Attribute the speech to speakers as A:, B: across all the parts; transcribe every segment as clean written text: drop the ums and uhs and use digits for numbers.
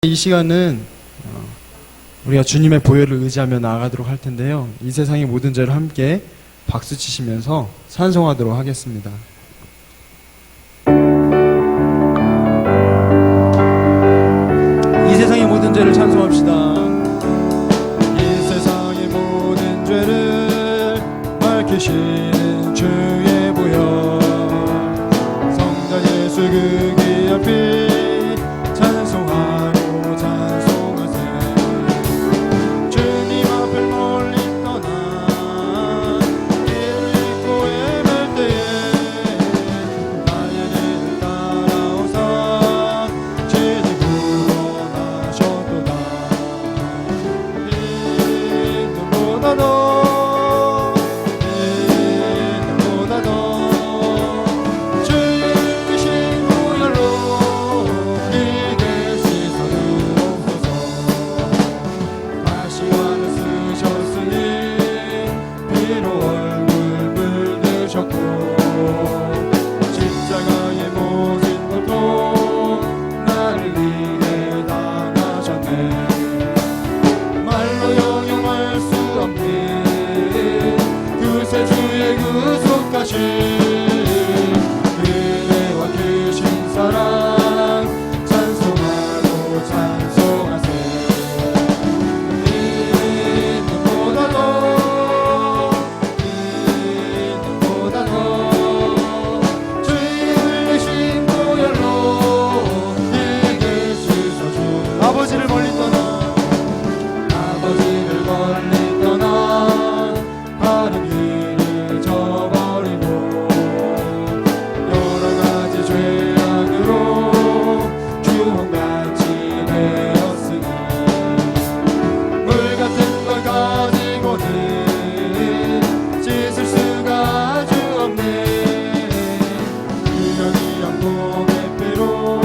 A: 이 시간은 우리가 주님의 보혈을 의지하며 나아가도록 할 텐데요. 이 세상의 모든 죄를 함께 박수 치시면서 찬송하도록 하겠습니다. 이 세상의 모든 죄를 찬송합시다. 이 세상의 모든 죄를 밝히시는 주의 보혈, 성자 예수 그 귀한 피 아버지를 멀리 떠나 바른 길을 저버리고 여러 가지 죄악으로 주홍같이 되었으니 물 같은 걸 가지고는 씻을 수가 주 없네. 주여 그가 고백 피로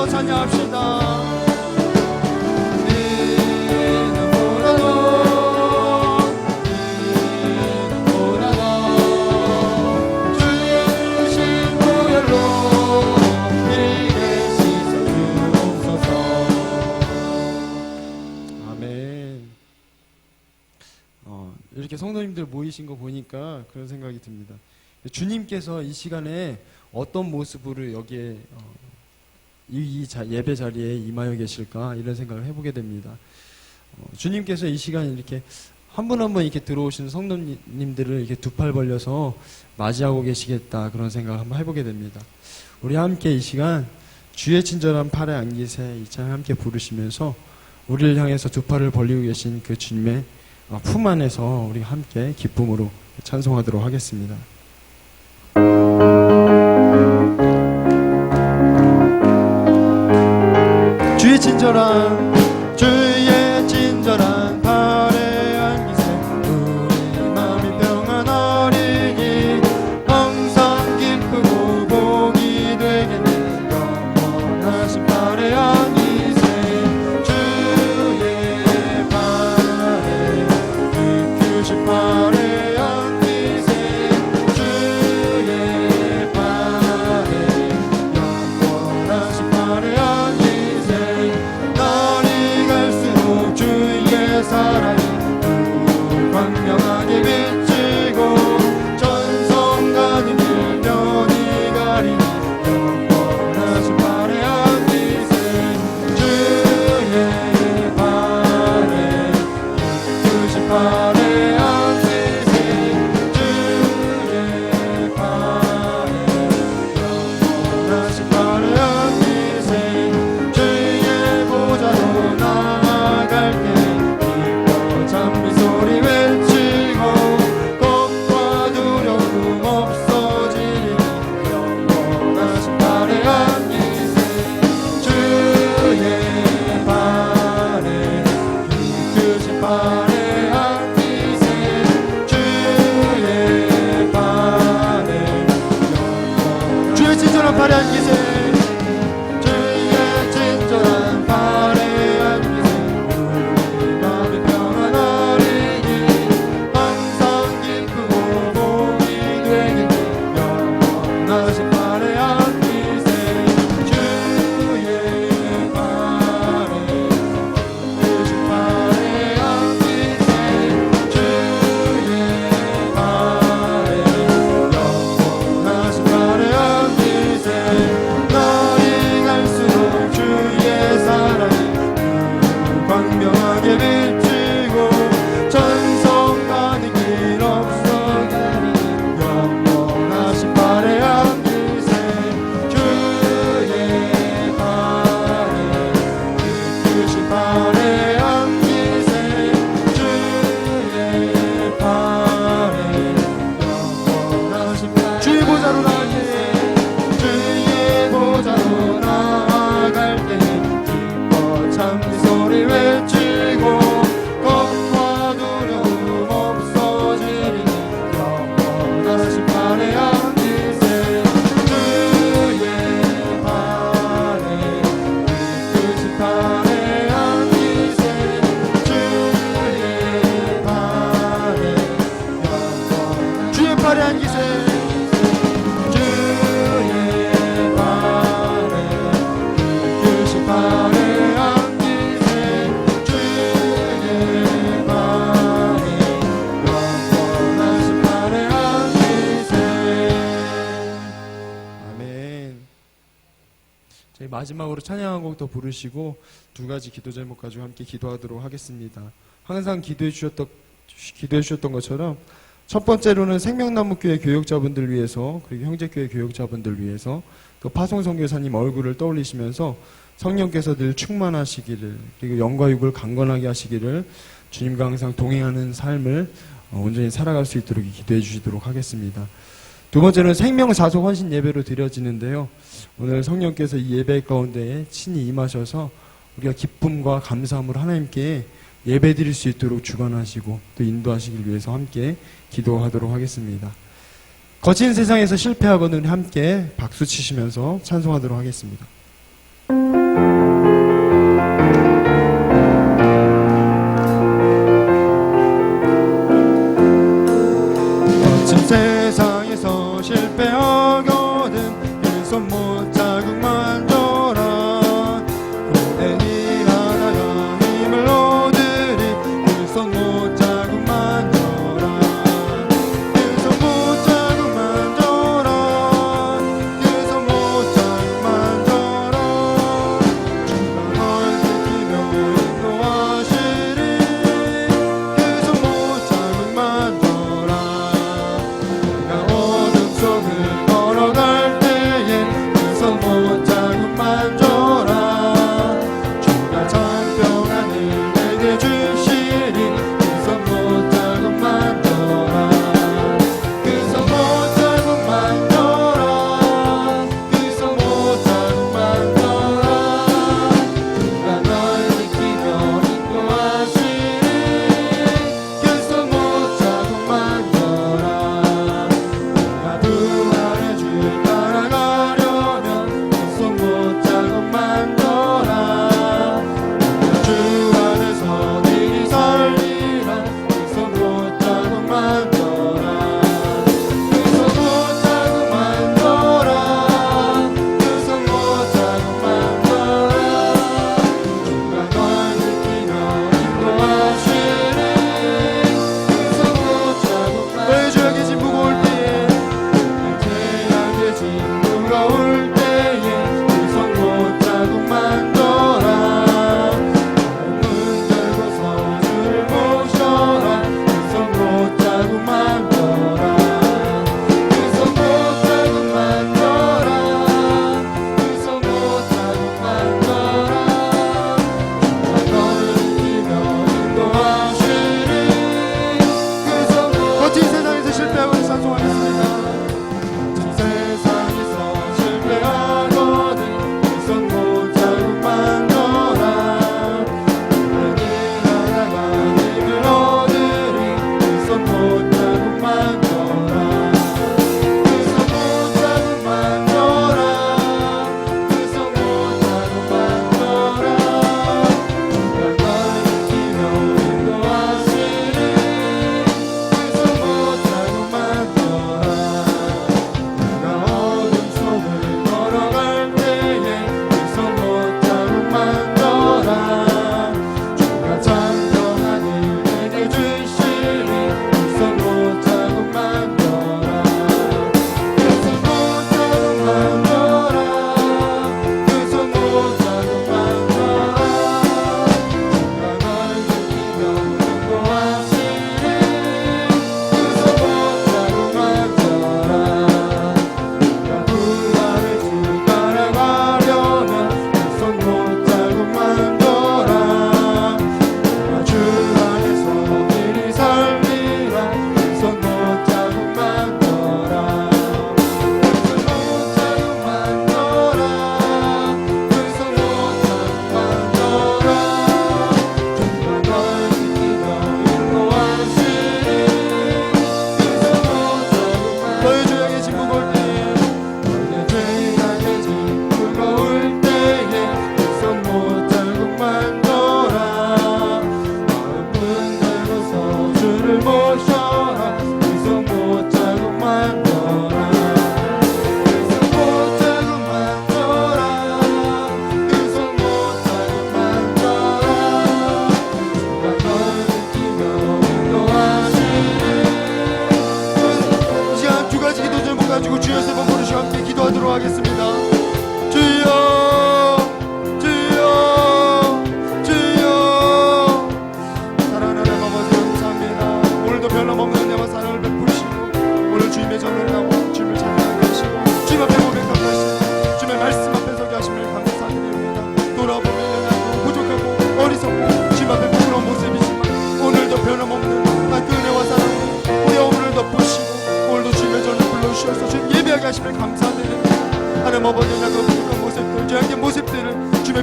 A: 찬양합시다. 주의 이신 보혈로 성도님들 모이신 거 보니까 그런 생각이 듭니다. 주님께서 이 시간에 어떤 모습으로 여기에 예배 자리에 임하여 계실까 이런 생각을 해보게 됩니다. 주님께서 이 시간에 이렇게 한 분 한 분 이렇게 들어오시는 성도님들을 이렇게 두 팔 벌려서 맞이하고 계시겠다 그런 생각을 한번 해보게 됩니다. 우리 함께 이 시간 주의 친절한 팔에 안기세 이 찬양 함께 부르시면서 우리를 향해서 두 팔을 벌리고 계신 그 주님의 품 안에서 우리 함께 기쁨으로 찬송하도록 하겠습니다. 주의 친절한 팔에 안기세 우리 마음이 평안하리니 항상 기쁘고 복이 되겠네 영원하신 팔에 안기세 주의 팔에 이끄신 팔에 안기세 주의 팔에 영원하신 팔에 안기세 날이 갈수록 주의 사랑이 광명하게 비치고 전성 가는 길 면이 가리니 영원하신 팔에 안기세 주의 팔에 이끄신 팔에 안기세 주의 팔에 영원하신 팔에 안기세 주의 보좌로 나아갈 때 찬미 소리 외치고 겁과 두려움 없어지니 영원하신 팔에 안기세 주의 팔에 이끄신 팔에 안기세 주의 팔에 주의 친절한 팔에 안기세 주의 친절한 팔에 안기세 우리 마음이 평안하리니 항상 기쁘고 복이 되겠네 영원하신 팔에 안기세 주의 팔에 이끄신 팔에 안기세 주의 팔에 영원하신 팔에 안기세 날이 갈수록 주의 사랑이 광명하게 비치고 전성 가는 길 없어지니 영원하신 팔에 안기세 주의 팔에 이끄신 팔에 안기세 주의 팔에 영원하신 팔에 주의 보좌로 나아가세 주의 보좌로 나아갈 때 기뻐 찬미 소리 외치고 겁과 두려움 없어지리니 영원하신 팔에 안기세 주의 팔에 이끄신 팔에 안기세 주의 팔에 영원하신 주의 팔에 안기세 주의 팔에 이끄신 팔에 안기세 주의 팔에 영원하신 팔에 안기세 아멘. 저희 마지막으로 찬양 한 곡 더 부르시고 두 가지 기도 제목 가지고 함께 기도하도록 하겠습니다. 항상 기도해 주셨던 것처럼 첫 번째로는 생명나무교회 교역자분들 위해서 그리고 형제교회 교역자분들 위해서 또 파송선교사님 얼굴을 떠올리시면서 성령께서 늘 충만하시기를 그리고 영과 육을 강건하게 하시기를 주님과 항상 동행하는 삶을 온전히 살아갈 수 있도록 기도해 주시도록 하겠습니다. 두 번째는 생명사소 헌신 예배로 드려지는데요. 오늘 성령께서 이 예배 가운데 친히 임하셔서 우리가 기쁨과 감사함으로 하나님께 예배 드릴 수 있도록 주관하시고 또 인도하시길 위해서 함께 기도하도록 하겠습니다. 거친 세상에서 실패하거든 함께 박수 치시면서 찬송하도록 하겠습니다. 거친 세상에서 실패하거든 그 손 못 자국만 줘라 오랜 일하다가 힘을 얻으리 그 손 못 자국만 줘라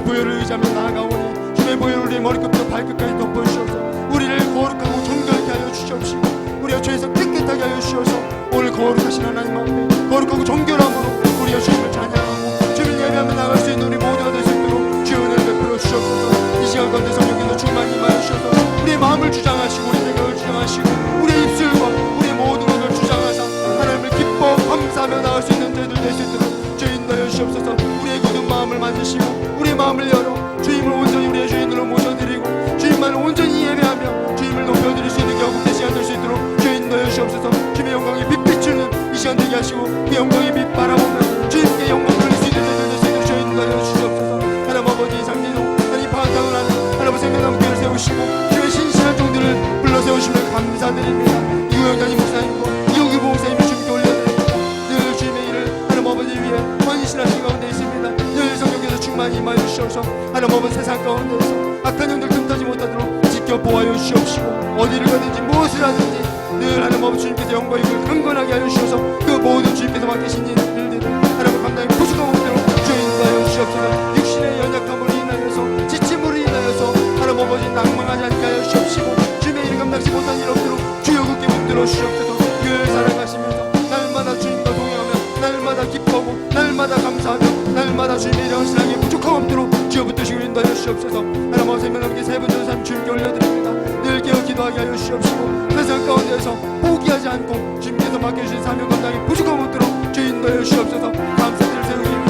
B: 보혈을 의지하며 나아가오니 주의 보혈을 우리의 머리끝부터 발끝까지 덮어주셔서 우리를 거룩하고 정결하게 하여 주시옵시고 우리가 죄에서 깨끗하게 하여 주셔서 오늘 거룩하신 하나님 앞에 거룩하고 정결함으로 우리가 주님을 찬양하고 주님을 예배하며 나갈 수 있는 우리 모두가 될 수 있도록 주의 은혜를 베풀어 주시옵소서. 이 시간 가운데 성령께서 충만히 임하여 주셔서 우리의 마음을 주장하시고 우리의 생각을 주장하시고 우리의 입술과 우리의 모든 것을 주장하사 하나님을 기뻐 감사하며 나갈 수 있는 저희들 될 수 있도록 주의 인도하여 주옵소서. 우리의 굳은 마음을 만지시고 우리의 마음을 열어 주님을 온전히 우리의 주인으로 모셔드리고 주님만을 온전히 예배하며 주님을 높여드릴 수 있는 겨우복된 시간 될 수 있도록 주의 인도하여 주옵소서. 주님의 영광이 빛비추는 이 시간 되게 하시고 그 영광의 빛 바라보며 주님께 영광을 돌릴 수 있는 저희들 될 수 있도록 주의 인도하여 주옵소서. 하나님 아버지 상리도 하나님 파악하는 하나님 생명나무 교회를 세우시고 주의 신실한 종들을 불러세우심을 감사드립니다. 이구영장님 목사님과 이용규 목사님을 주님께 올려드립니다. 늘 주님의 일을 하나님 아버지 위해 헌신하신 가운데 있습니다. 늘 성령께서 충만히 임하여 주시옵소서. 하나님 아버지 세상 가운데에서 악한 영들 틈타지 못하도록 지켜 보아여 주시옵시고 어디를 가든지 무엇을 하든지 늘 하나님 아버지 주님께서 영광의 일을 강건하게 하여 주셔서 그 모든 주님께서 맡기신 일들을 하나님 감당히 부족함 없도록 주의 인도하여 주시옵소서. 육신의 연약함으로 인하여서 지침으로 인하여서 하나님 아버지 낭망하지 않게 하여 주시옵시고 주님의 일을 감당치 못한 일 없도록 주여 굳게 붙들어 주시옵소서. 늘 살아가시면서 날마다 주님과 동행하며 날마다 기뻐하고 날마다 감사하며 날마다 주님의 일을 헌신하기에 부족함 없도록 주여 붙드시고 인도하여 주시옵소서. 하나님 아버지 생명함께 세 분 두 삶 주님께 올려드립니다. 늘 깨어 기도하게 하여 주시옵시고 세상 가운데에서 포기하지 않고 주님께서 맡겨주신 사명 감당이 부족함 없도록 주여 인도하여 주시옵소서. 감사드릴 세우기 위해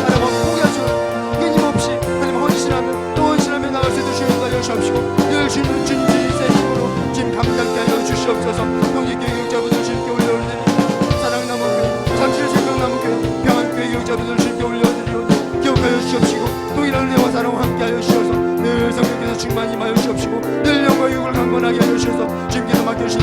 B: 하나님 아버지 포기하지 끊임없이 하나님 헌신하며 또 헌신하며 나갈 수 있도록 주여 인도하여 주시옵시고 늘 주님 주님의 힘으로 주님 감당케 하여 주시옵소서. 형제교회 교육자분들 주님께 올려드립니다. 사랑나무 교회 잠실 생명나무 교회 평안교회 교육자분들 주님께 올려드리오니 기억하여 주시옵시고 동일한 은혜와 사랑과 함께하여 주셔서 늘 성령께서 충만히 임하여 주시옵시고 늘 영광의 육을 강건하게 하여 주셔서 주님께서 맡겨주신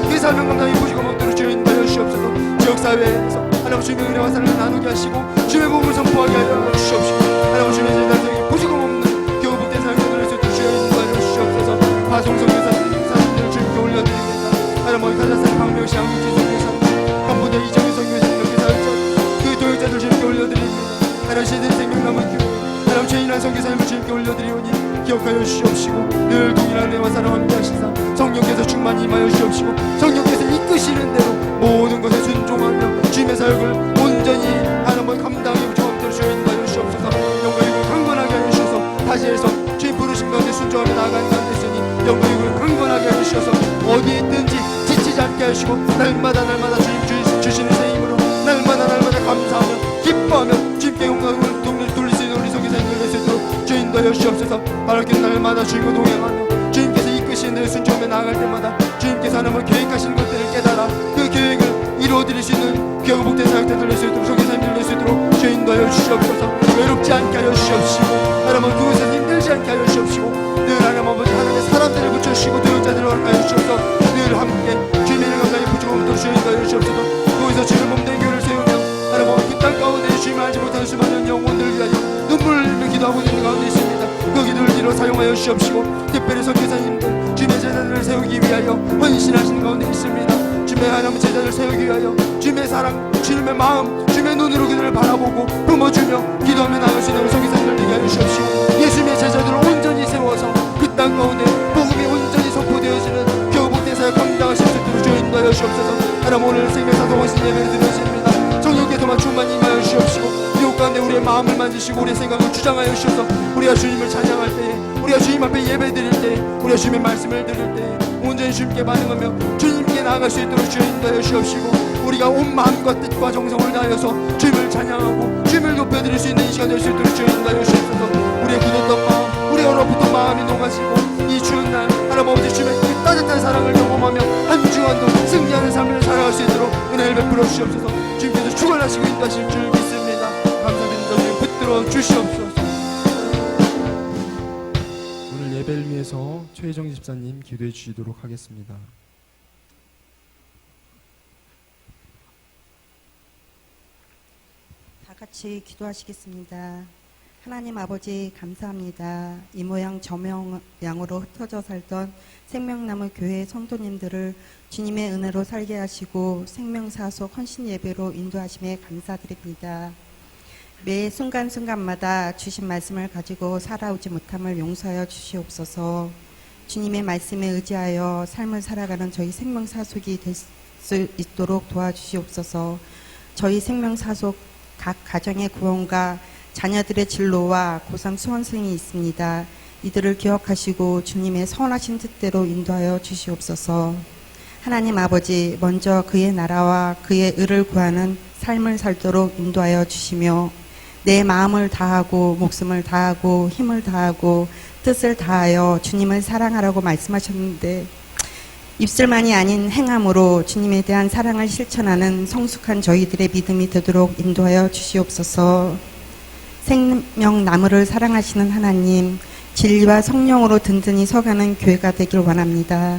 B: 그 사명 감당이 부족함 없도록 주여 인도하여 주시옵소서. 지역사회에서 하나님 주님의 은혜와 사랑을 나누게 하시고 주의 복음을 선포하게 하여 주시옵시고 하나님 주님의 제자들에게 부족함 없는 겨우복된 사역자들을 수 있도록 주여 인도하여 주시옵소서. 파송선교사님들 주님께 올려드립니다. 하나님 가자사의 박명시 한국지 선교사님 간부대 이정희 선교사님 이렇게 사역자 그 도역자들 주님께 올려드립니다. 하나님 시대 생명나무 교회 하나님 최인한 선교사님을 주님께 올려드리오니 기억하여 주시옵시고 늘 동일한 은혜와 사랑 함께 하시사 성령께서 충만히 임하여 주시옵시고 성령께서 이끄시는 대로 모든 것에 순종하며 주님의 사역을 온전히 하나님 감당하기 부족함대로 주여 인도하여 주시옵소서. 영광의 강건하게 하여 주셔서 다시해서 주님 부르신 가운데 순종하며 나아가는 가운데 있으니 영광의 강건하게 하여 주셔서 어디에 있든지 지치지 않게 하시고 날마다 주님 주시는 새 힘으로 날마다 감사하며 기뻐하며 주님께 영광을 돌릴 수 있는 우리 성교사님들 될 수 있도록 주여 인도하여 주시옵소서. 바라긴 날마다 주님과 동행하며 주님께서 이끄시는 대로 순종하며 나아갈 때마다 주님께서 하나님을 계획하시는 것들을 깨달아 그 계획을 이루어드릴 수 있는 귀하고 복된 사역자들 될 수 있도록 성교사님들 될 수 있도록 주여 인도하여 주시옵소서. 외롭지 않게 하여 주시옵시고 하나님은 그곳에서 힘들지 않게 하여 주시옵시고 늘 하나님 아버지 하나님의 사람들을 붙여주시고 도역자들을 허락하여 주시옵소서. 늘 함께 주님의 일 감당이 부족함 없도록 주여 인도하여 주시옵소서. 그곳에서 주님의 몸된 교회를 세우며 하나님 아버지 그 땅 가운데 주님을 알지 못하는 수많은 영혼들을 위하여 눈물을 흘리며 기도하고 있는 가운데 있습니다. 그 기도를 뒤로 사용하여 주시옵시고 특별히 선교사님들 주님의 제자들을 세우기 위하여 헌신하시는 가운데 있습니다. 주님의 하나님 제자들을 세우기 위하여 주님의 사랑 주님의 마음 주님의 눈으로 그들을 바라보고 품어주며 기도하며 나갈 수 있는 선교사님들 되게 하여 주시옵시고 예수님의 제자들을 온전히 세워서 그 땅 가운데 복음이 온전히 선포되어지는 겨우 복된 사역 감당하실 수 있도록 주여 인도하여 주옵소서. 하나님 오늘 생명사도 헌신 예배를 드려집니다. 성령께서만 충만히 임하여 주시옵시고 유혹 가운데 우리의 마음을 만지시고 우리의 생각을 주장하여 주셔서 우리가 주님을 찬양할 때에 우리가 주님 앞에 예배 드릴 때에 우리가 주님의 말씀을 드릴 때에 온전히 주님께 반응하며 주님께 나아갈 수 있도록 주여 인도하여 주옵시고 우리가 온 마음과 뜻과 정성을 다하여서 주님을 찬양하고 주님을 높여드릴 수 있는 이 시간 될 수 있도록 주여 인도하여 주옵소서. 우리의 굳었던 마음 우리의 얼어붙은 마음이 녹아지고 이 추운 날 하나님 아버지 주님의 그 따뜻한 사랑을 경험하며 한 주 한도 승리하는 삶을 살아갈 수 있도록 은혜를 베풀어 주시옵소서. 주님께서 축원하시고 인도하실 줄 믿습니다. 감사드립니다. 주님 붙들어 주시옵소서.
A: 오늘 예배를 위해서 최혜정 집사님 기도해 주시도록 하겠습니다.
C: 다 같이 기도하시겠습니다. 하나님 아버지 감사합니다. 이 모양 저 모양으로 흩어져 살던 생명나무 교회 성도님들을 주님의 은혜로 살게 하시고 생명사속 헌신 예배로 인도하심에 감사드립니다. 매 순간순간마다 주신 말씀을 가지고 살아오지 못함을 용서하여 주시옵소서. 주님의 말씀에 의지하여 삶을 살아가는 저희 생명사속이 될 수 있도록 도와주시옵소서. 저희 생명사속 각 가정의 구원과 자녀들의 진로와 고3 수험생이 있습니다. 이들을 기억하시고 주님의 선하신 뜻대로 인도하여 주시옵소서. 하나님 아버지, 먼저 그의 나라와 그의 의를 구하는 삶을 살도록 인도하여 주시며 내 마음을 다하고 목숨을 다하고 힘을 다하고 뜻을 다하여 주님을 사랑하라고 말씀하셨는데 입술만이 아닌 행함으로 주님에 대한 사랑을 실천하는 성숙한 저희들의 믿음이 되도록 인도하여 주시옵소서. 생명나무를 사랑하시는 하나님, 진리와 성령으로 든든히 서가는 교회가 되길 원합니다.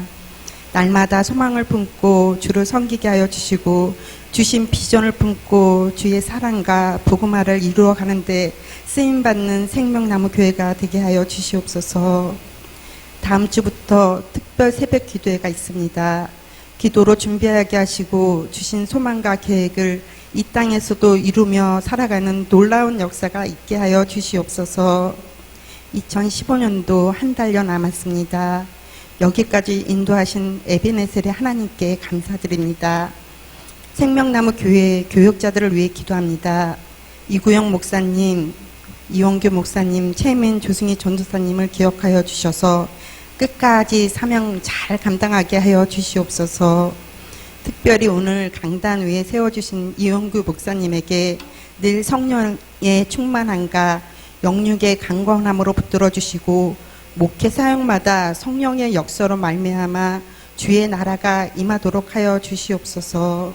C: 날마다 소망을 품고 주를 섬기게 하여 주시고 주신 비전을 품고 주의 사랑과 복음화를 이루어가는데 쓰임받는 생명나무 교회가 되게 하여 주시옵소서. 다음 주부터 특별 새벽 기도회가 있습니다. 기도로 준비하게 하시고 주신 소망과 계획을 이 땅에서도 이루며 살아가는 놀라운 역사가 있게 하여 주시옵소서. 2015년도 한 달여 남았습니다. 여기까지 인도하신 에베네셀의 하나님께 감사드립니다. 생명나무 교회 교역자들을 위해 기도합니다. 이구영 목사님, 이원규 목사님, 최민 조승희 전도사님을 기억하여 주셔서 끝까지 사명 잘 감당하게 하여 주시옵소서. 특별히 오늘 강단 위에 세워주신 이원규 목사님에게 늘 성령의 충만함과 영육의 강건함으로 붙들어 주시고 목회 사역마다 성령의 역사로 말미암아 주의 나라가 임하도록 하여 주시옵소서.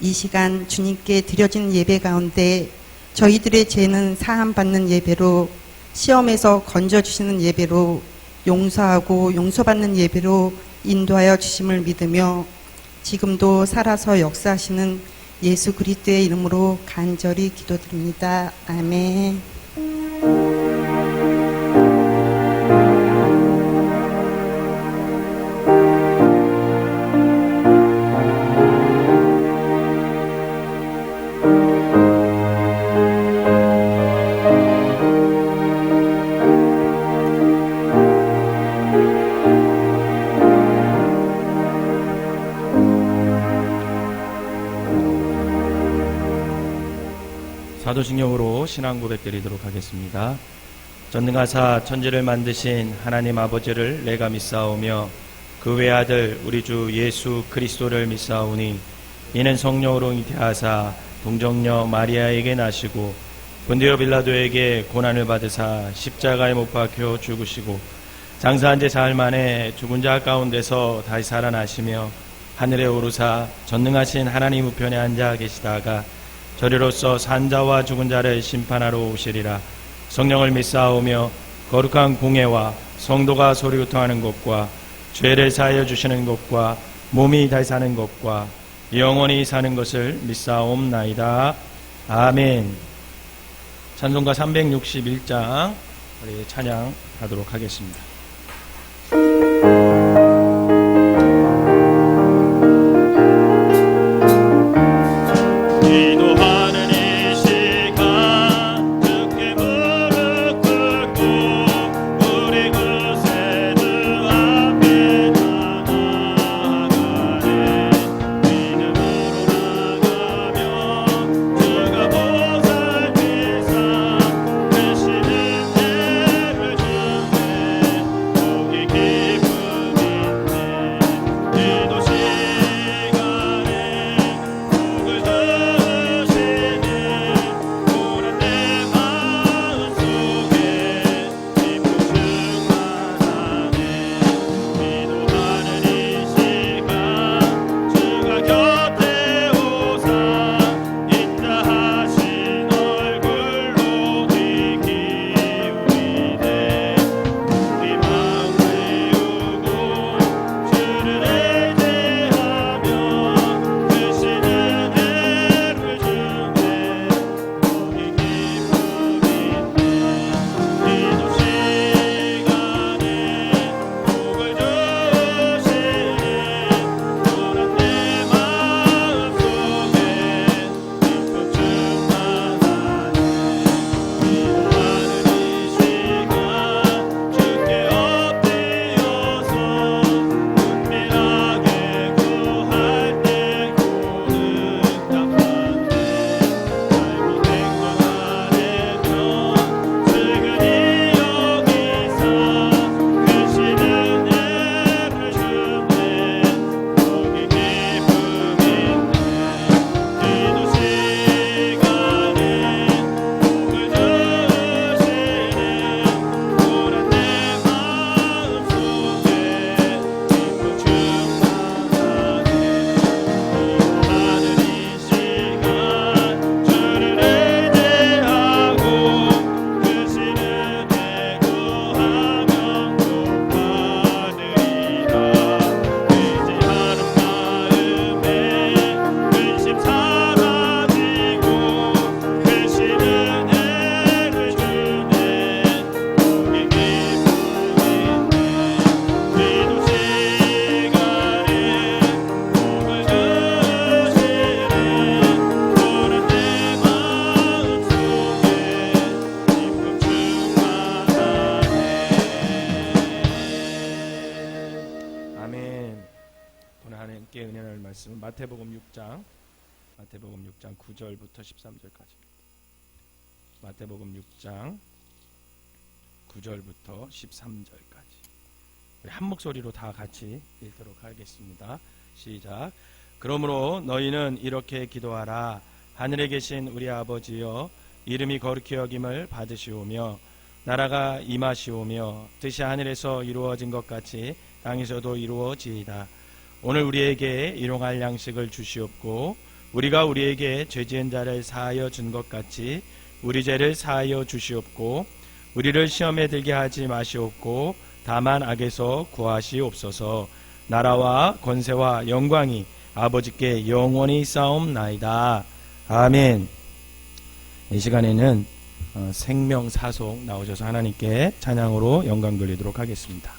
C: 이 시간 주님께 드려진 예배 가운데 저희들의 죄는 사함받는 예배로, 시험에서 건져주시는 예배로, 용서하고 용서받는 예배로 인도하여 주심을 믿으며 지금도 살아서 역사하시는 예수 그리스도의 이름으로 간절히 기도드립니다. 아멘.
D: 사도신경으로 신앙 고백 드리도록 하겠습니다. 전능하사 천지를 만드신 하나님 아버지를 내가 믿사오며 그 외아들 우리 주 예수 그리스도를 믿사오니 이는 성령으로 잉태하사 동정녀 마리아에게 나시고 본디오 빌라도에게 고난을 받으사 십자가에 못 박혀 죽으시고 장사한 지 사흘 만에 죽은 자 가운데서 다시 살아나시며 하늘에 오르사 전능하신 하나님 우편에 앉아 계시다가 저리로서 산자와 죽은 자를 심판하러 오시리라. 성령을 믿사오며 거룩한 공회와 성도가 소리우통하는 것과 죄를 사하여 주시는 것과 몸이 다시 사는 것과 영원히 사는 것을 믿사옵나이다. 아멘. 찬송가 361장 우리 찬양하도록 하겠습니다. 말씀은 마태복음 6장 9절부터 13절까지. 마태복음 6장 9절부터 13절까지. 우리 한 목소리로 다 같이 읽도록 하겠습니다. 시작. 그러므로 너희는 이렇게 기도하라. 하늘에 계신 우리 아버지여, 이름이 거룩히 여김을 받으시오며 나라가 임하시오며 뜻이 하늘에서 이루어진 것 같이 땅에서도 이루어지이다. 오늘 우리에게 일용할 양식을 주시옵고 우리가 우리에게 죄 지은 자를 사하여 준 것 같이 우리 죄를 사하여 주시옵고 우리를 시험에 들게 하지 마시옵고 다만 악에서 구하시옵소서. 나라와 권세와 영광이 아버지께 영원히 쌓옵나이다. 아멘. 이 시간에는 생명사속 나오셔서 하나님께 찬양으로 영광 돌리도록 하겠습니다.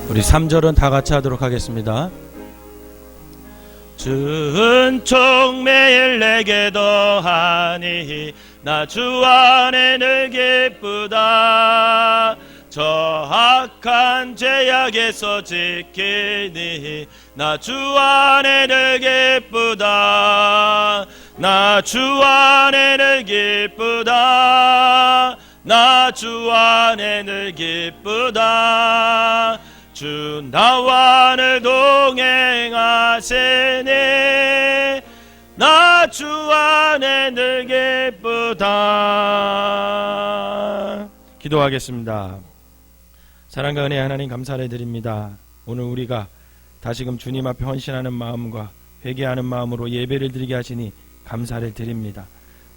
D: 우리 3절은 다 같이 하도록 하겠습니다. 주은 총 매일 내게 더하니 나 주 안에 늘 기쁘다. 저 악한 죄악에서 지키니 나 주 안에 늘 기쁘다. 나 주 안에 늘 기쁘다. 나 주 안에 늘 기쁘다. 주 나와 늘 동행하시니 나 주 안에 늘 기쁘다. 기도하겠습니다. 사랑과 은혜 하나님 감사를 드립니다. 오늘 우리가 다시금 주님 앞에 헌신하는 마음과 회개하는 마음으로 예배를 드리게 하시니 감사를 드립니다.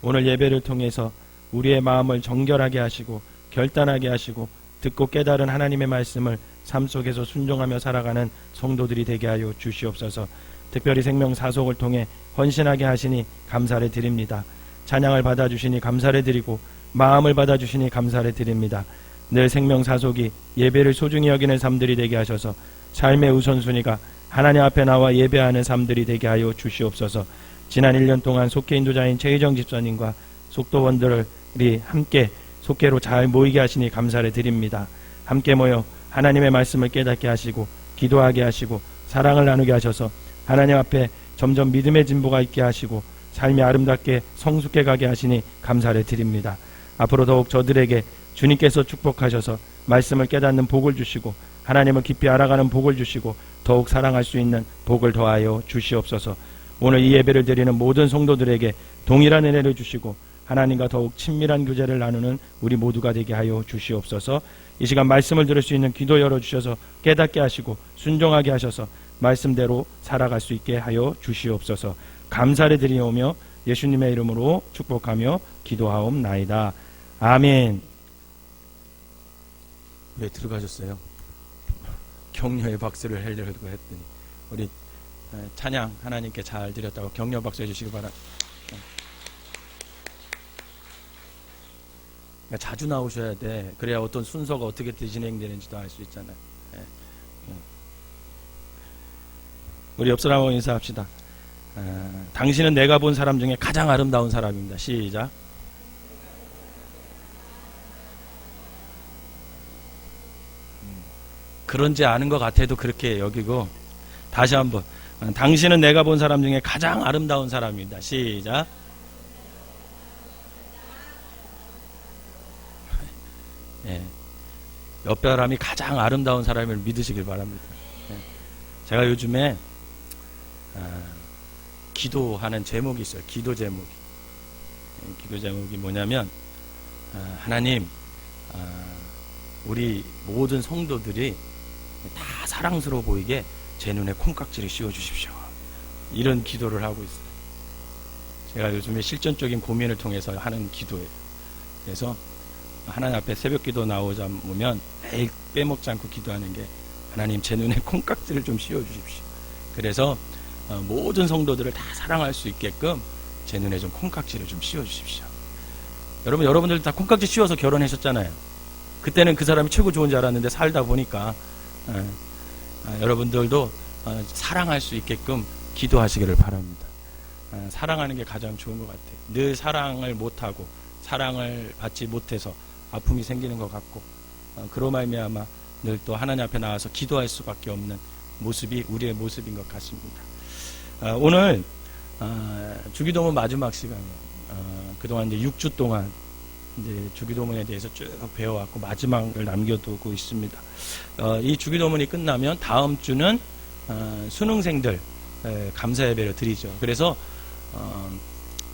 D: 오늘 예배를 통해서 우리의 마음을 정결하게 하시고 결단하게 하시고 듣고 깨달은 하나님의 말씀을 삶 속에서 순종하며 살아가는 성도들이 되게 하여 주시옵소서. 특별히 생명사속을 통해 헌신하게 하시니 감사를 드립니다. 찬양을 받아주시니 감사를 드리고 마음을 받아주시니 감사를 드립니다. 늘 생명사속이 예배를 소중히 여기는 삶들이 되게 하셔서 삶의 우선순위가 하나님 앞에 나와 예배하는 삶들이 되게 하여 주시옵소서. 지난 1년 동안 속회 인도자인 최희정 집사님과 속도원들이 함께 속회로 잘 모이게 하시니 감사를 드립니다. 함께 모여 하나님의 말씀을 깨닫게 하시고 기도하게 하시고 사랑을 나누게 하셔서 하나님 앞에 점점 믿음의 진보가 있게 하시고 삶이 아름답게 성숙해 가게 하시니 감사를 드립니다. 앞으로 더욱 저들에게 주님께서 축복하셔서 말씀을 깨닫는 복을 주시고 하나님을 깊이 알아가는 복을 주시고 더욱 사랑할 수 있는 복을 더하여 주시옵소서. 오늘 이 예배를 드리는 모든 성도들에게 동일한 은혜를 주시고 하나님과 더욱 친밀한 교제를 나누는 우리 모두가 되게 하여 주시옵소서. 이 시간 말씀을 들을 수 있는 귀도 열어주셔서 깨닫게 하시고 순종하게 하셔서 말씀대로 살아갈 수 있게 하여 주시옵소서. 감사를 드리오며 예수님의 이름으로 축복하며 기도하옵나이다. 아멘. 왜 들어가셨어요? 격려의 박수를 하려고 했더니 우리 찬양 하나님께 잘 드렸다고 격려 박수 해주시기 바랍니다. 그러니까 자주 나오셔야 돼. 그래야 어떤 순서가 어떻게 진행되는지도 알 수 있잖아요. 예. 우리 옆 사람하고 인사합시다. 당신은 내가 본 사람 중에 가장 아름다운 사람입니다. 시작. 그런지 아는 것 같아도 그렇게 여기고, 다시 한번. 당신은 내가 본 사람 중에 가장 아름다운 사람입니다. 시작. 예. 옆 사람이 가장 아름다운 사람을 믿으시길 바랍니다. 예. 제가 요즘에 기도하는 제목이 있어요. 기도 제목이. 기도 제목이 뭐냐면, 하나님, 우리 모든 성도들이 다 사랑스러워 보이게 제 눈에 콩깍지를 씌워 주십시오. 이런 기도를 하고 있어요. 제가 요즘에 실전적인 고민을 통해서 하는 기도예요. 그래서 하나님 앞에 새벽 기도 나오자 보면 매일 빼먹지 않고 기도하는 게, 하나님 제 눈에 콩깍지를 좀 씌워 주십시오. 그래서 모든 성도들을 다 사랑할 수 있게끔 제 눈에 좀 콩깍지를 좀 씌워 주십시오. 여러분들 다 콩깍지 씌워서 결혼하셨잖아요. 그때는 그 사람이 최고 좋은 줄 알았는데 살다 보니까 여러분들도 사랑할 수 있게끔 기도하시기를 바랍니다. 사랑하는 게 가장 좋은 것 같아요. 늘 사랑을 못하고 사랑을 받지 못해서 아픔이 생기는 것 같고, 그로 말미암아 늘 또 하나님 앞에 나와서 기도할 수밖에 없는 모습이 우리의 모습인 것 같습니다. 오늘 주기도문 마지막 시간이에요. 그동안 이제 6주 동안 이제 주기도문에 대해서 쭉 배워왔고 마지막을 남겨두고 있습니다. 이 주기도문이 끝나면 다음 주는 수능생들 감사 예배를 드리죠. 그래서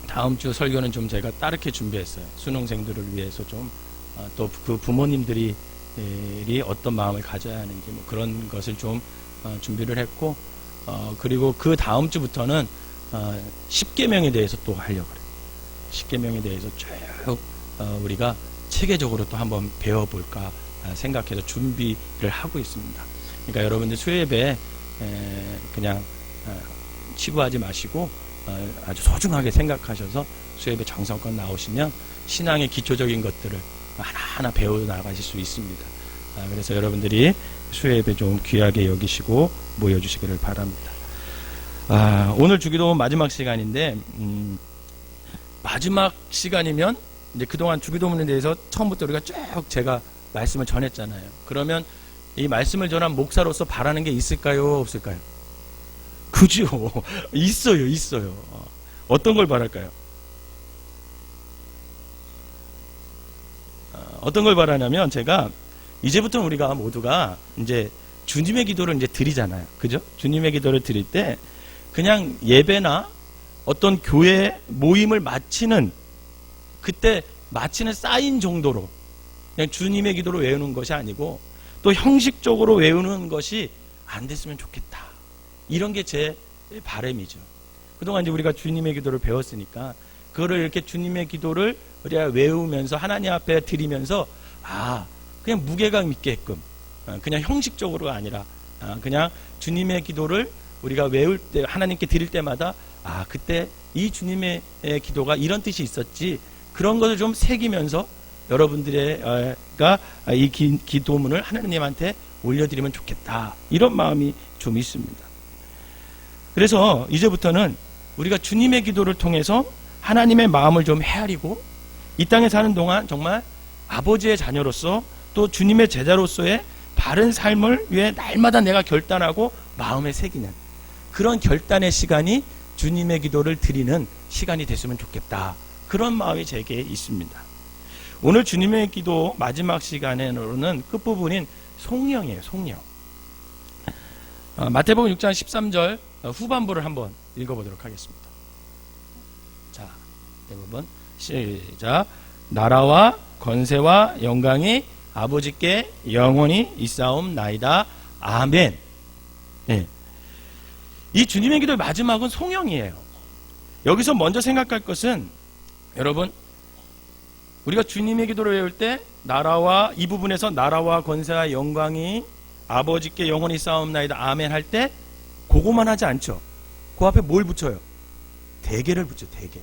D: 다음 주 설교는 좀 제가 따르게 준비했어요. 수능생들을 위해서 좀 또 그 부모님들이 어떤 마음을 가져야 하는지 뭐 그런 것을 좀 준비를 했고, 그리고 그 다음 주부터는 10계명에 대해서 또 하려고 그래요. 10계명에 대해서 쭉 우리가 체계적으로 또 한번 배워볼까 생각해서 준비를 하고 있습니다. 그러니까 여러분들 수요예배 그냥 치부하지 마시고 아주 소중하게 생각하셔서 수요예배 정성껏 나오시면 신앙의 기초적인 것들을 하나하나 배워 나가실 수 있습니다. 그래서 여러분들이 수요예배 좀 귀하게 여기시고 모여주시기를 바랍니다. 오늘 주기도문 마지막 시간인데, 마지막 시간이면 이제 그동안 주기도문에 대해서 처음부터 우리가 쭉 제가 말씀을 전했잖아요. 그러면 이 말씀을 전한 목사로서 바라는 게 있을까요? 없을까요? 그죠? 있어요. 어떤 걸 바랄까요? 어떤 걸 바라냐면, 제가 이제부터 우리가 모두가 이제 주님의 기도를 이제 드리잖아요. 그죠? 주님의 기도를 드릴 때 그냥 예배나 어떤 교회 모임을 마치는, 그때 마치는 사인 정도로 그냥 주님의 기도를 외우는 것이 아니고 또 형식적으로 외우는 것이 안 됐으면 좋겠다. 이런 게 제 바람이죠. 그동안 이제 우리가 주님의 기도를 배웠으니까 그거를 이렇게 주님의 기도를 우리가 외우면서 하나님 앞에 드리면서 그냥 무게감 있게끔, 그냥 형식적으로가 아니라 그냥 주님의 기도를 우리가 외울 때, 하나님께 드릴 때마다 그때 이 주님의 기도가 이런 뜻이 있었지, 그런 것을 좀 새기면서 여러분들의가 이 기도문을 하나님한테 올려드리면 좋겠다, 이런 마음이 좀 있습니다. 그래서 이제부터는 우리가 주님의 기도를 통해서 하나님의 마음을 좀 헤아리고, 이 땅에 사는 동안 정말 아버지의 자녀로서 또 주님의 제자로서의 바른 삶을 위해 날마다 내가 결단하고 마음에 새기는 그런 결단의 시간이 주님의 기도를 드리는 시간이 됐으면 좋겠다, 그런 마음이 제게 있습니다. 오늘 주님의 기도 마지막 시간에는 끝부분인 송령이에요. 송령. 마태복음 6장 13절 후반부를 한번 읽어보도록 하겠습니다. 자, 대부분 시작. 나라와 권세와 영광이 아버지께 영원히 있사옵나이다. 아멘. 네. 이 주님의 기도의 마지막은 송영이에요. 여기서 먼저 생각할 것은, 여러분, 우리가 주님의 기도를 외울 때 나라와, 이 부분에서 나라와 권세와 영광이 아버지께 영원히 있사옵나이다. 아멘 할 때 그거만 하지 않죠. 그 앞에 뭘 붙여요? 대개를 붙여, 대개.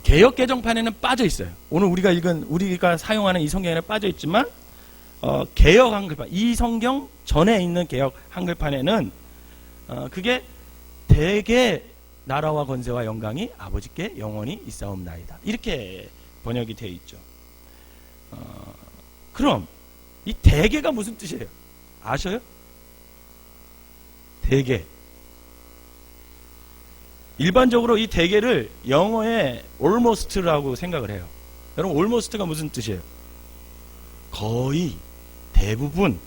D: 개역 개정판에는 빠져 있어요. 오늘 우리가 사용하는 이 성경에는 빠져 있지만 개역 한글판, 이 성경 전에 있는 개역 한글판에는 그게 대개 나라와 권세와 영광이 아버지께 영원히 있사옵나이다. 이렇게 번역이 되어 있죠. 그럼 이 대개가 무슨 뜻이에요? 아셔요? 대개. 일반적으로 이 대개를 영어에 almost라고 생각을 해요. 여러분 almost가 무슨 뜻이에요? 거의, 대부분,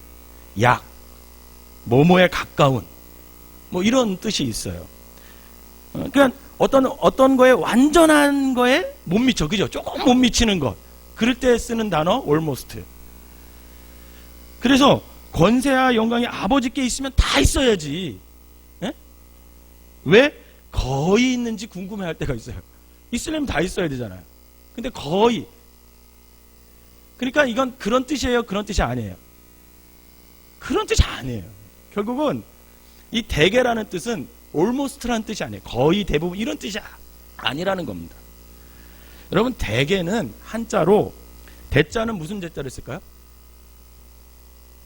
D: 약, 뭐뭐에 가까운 뭐 이런 뜻이 있어요. 그러니까 어떤 거에 완전한 거에 못 미쳐, 그죠? 조금 못 미치는 것, 그럴 때 쓰는 단어 almost. 그래서 권세와 영광이 아버지께 있으면 다 있어야지. 예? 왜 거의 있는지 궁금해할 때가 있어요. 있으려면 다 있어야 되잖아요. 근데 거의. 그러니까 이건 그런 뜻이에요, 그런 뜻이 아니에요? 그런 뜻이 아니에요. 결국은 이 대개라는 뜻은 almost라는 뜻이 아니에요. 거의, 대부분 이런 뜻이 아니라는 겁니다. 여러분 대개는 한자로, 대자는 무슨 대자를 쓸까요?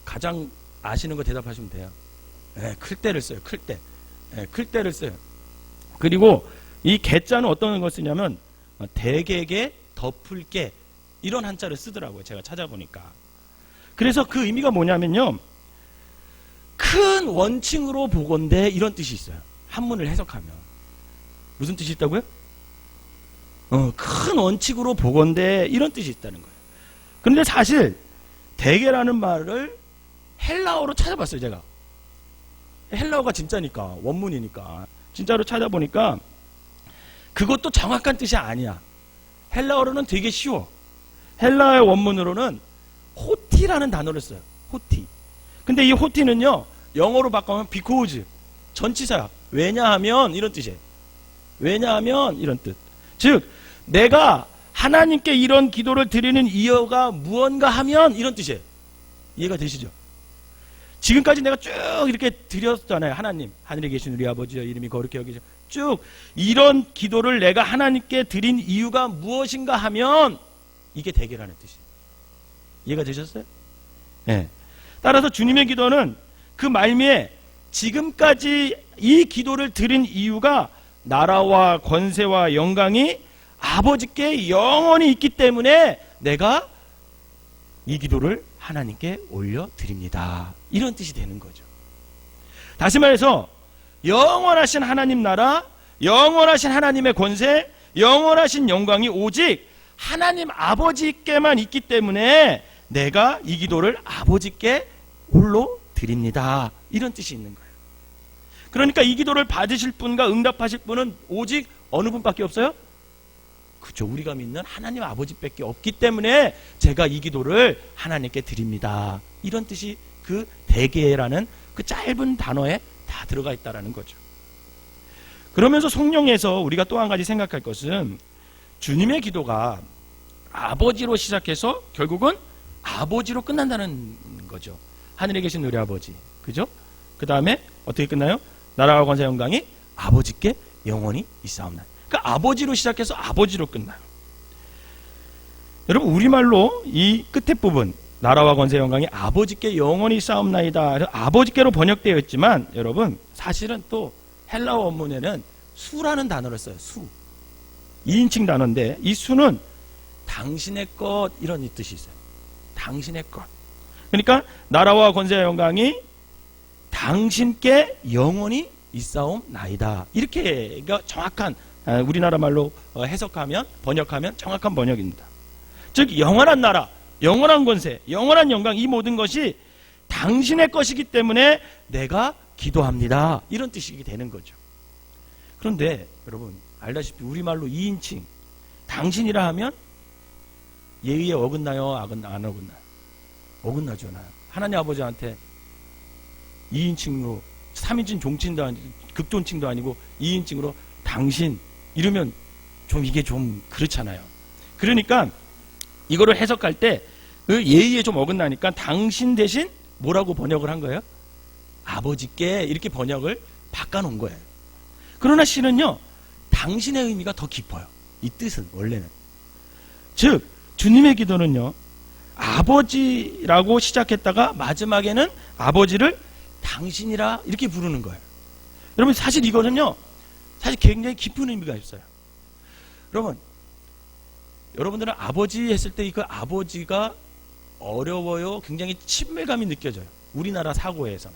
D: 가장 아시는 거 대답하시면 돼요. 네, 클 때를 써요. 클 때. 네, 클 때를 써요. 그리고 이 개자는 어떤 걸 쓰냐면 대개게, 덮을게 이런 한자를 쓰더라고요. 제가 찾아보니까. 그래서 그 의미가 뭐냐면요, 큰 원칭으로 보건대 이런 뜻이 있어요. 한문을 해석하면. 무슨 뜻이 있다고요? 큰 원칙으로 보건대 이런 뜻이 있다는 거예요. 그런데 사실 대개라는 말을 헬라어로 찾아봤어요. 제가 헬라어가 진짜니까, 원문이니까 진짜로 찾아보니까 그것도 정확한 뜻이 아니야. 헬라어로는 되게 쉬워. 헬라어의 원문으로는 호티라는 단어를 써요. 호티. 근데 이 호티는요, 영어로 바꾸면 because, 전치사야. 왜냐하면 이런 뜻이에요. 왜냐하면 이런 뜻. 즉 내가 하나님께 이런 기도를 드리는 이유가 무언가 하면 이런 뜻이에요. 이해가 되시죠? 지금까지 내가 쭉 이렇게 드렸잖아요. 하나님, 하늘에 계신 우리 아버지여 이름이 거룩히 여기죠. 쭉 이런 기도를 내가 하나님께 드린 이유가 무엇인가 하면 이게 대개라는 뜻이에요. 이해가 되셨어요? 네. 따라서 주님의 기도는 그 말미에 지금까지 이 기도를 드린 이유가 나라와 권세와 영광이 아버지께 영원히 있기 때문에 내가 이 기도를 하나님께 올려드립니다. 이런 뜻이 되는 거죠. 다시 말해서 영원하신 하나님 나라, 영원하신 하나님의 권세, 영원하신 영광이 오직 하나님 아버지께만 있기 때문에 내가 이 기도를 아버지께 홀로 드립니다. 이런 뜻이 있는 거예요. 그러니까 이 기도를 받으실 분과 응답하실 분은 오직 어느 분밖에 없어요? 그죠. 우리가 믿는 하나님 아버지밖에 없기 때문에 제가 이 기도를 하나님께 드립니다. 이런 뜻이 그 대개라는 그 짧은 단어에 다 들어가 있다는 거죠. 그러면서 성령에서 우리가 또 한 가지 생각할 것은 주님의 기도가 아버지로 시작해서 결국은 아버지로 끝난다는 거죠. 하늘에 계신 우리 아버지. 그죠? 그 다음에 어떻게 끝나요? 나라와 권세 영광이 아버지께 영원히 있사옵나이다. 그러니까 아버지로 시작해서 아버지로 끝나요. 여러분 우리말로 이 끝에 부분 나라와 권세 영광이 아버지께 영원히 있사옵나이다. 아버지께로 번역되어 있지만 여러분 사실은 또 헬라어 원문에는 수라는 단어를 써요. 수. 2인칭 단어인데 이 수는 당신의 것 이런 뜻이 있어요. 당신의 것. 그러니까 나라와 권세와 영광이 당신께 영원히 있사옵나이다. 이렇게가 정확한 우리나라 말로 해석하면 번역하면 정확한 번역입니다. 즉 영원한 나라, 영원한 권세, 영원한 영광 이 모든 것이 당신의 것이기 때문에 내가 기도합니다. 이런 뜻이 되는 거죠. 그런데 여러분 알다시피 우리말로 2인칭 당신이라 하면 예의에 어긋나요? 안 어긋나요? 어긋나죠. 하나님 아버지한테 2인칭으로 3인칭 종칭도 아니고 극존칭도 아니고 2인칭으로 당신 이러면 좀 이게 좀 그렇잖아요. 그러니까 이거를 해석할 때 그 예의에 좀 어긋나니까 당신 대신 뭐라고 번역을 한 거예요? 아버지께 이렇게 번역을 바꿔놓은 거예요. 그러나 실은요 당신의 의미가 더 깊어요. 이 뜻은 원래는. 즉 주님의 기도는요, 아버지라고 시작했다가 마지막에는 아버지를 당신이라 이렇게 부르는 거예요. 여러분 사실 이거는요, 사실 굉장히 깊은 의미가 있어요. 여러분들은 아버지 했을 때 그 아버지가 어려워요? 굉장히 친밀감이 느껴져요. 우리나라 사고에서는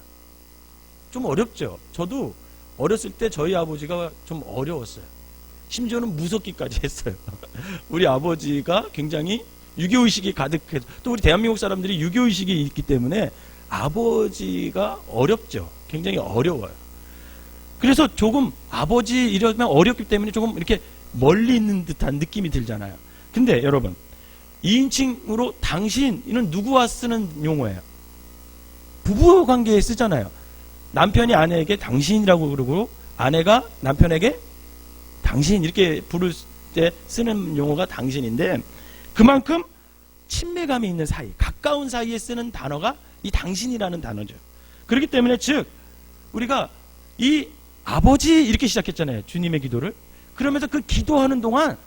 D: 좀 어렵죠. 저도 어렸을 때 저희 아버지가 좀 어려웠어요. 심지어는 무섭기까지 했어요. 우리 아버지가 굉장히 유교의식이 가득해서, 또 우리 대한민국 사람들이 유교의식이 있기 때문에 아버지가 어렵죠. 굉장히 어려워요. 그래서 조금 아버지 이러면 어렵기 때문에 조금 이렇게 멀리 있는 듯한 느낌이 들잖아요. 근데 여러분, 2인칭으로 당신은 누구와 쓰는 용어예요? 부부 관계에 쓰잖아요. 남편이 아내에게 당신이라고 그러고 아내가 남편에게 당신 이렇게 부를 때 쓰는 용어가 당신인데, 그만큼 친밀감이 있는 사이, 가까운 사이에 쓰는 단어가 이 당신이라는 단어죠. 그렇기 때문에 즉 우리가 이 아버지 이렇게 시작했잖아요, 주님의 기도를. 그러면서 그 기도하는 동안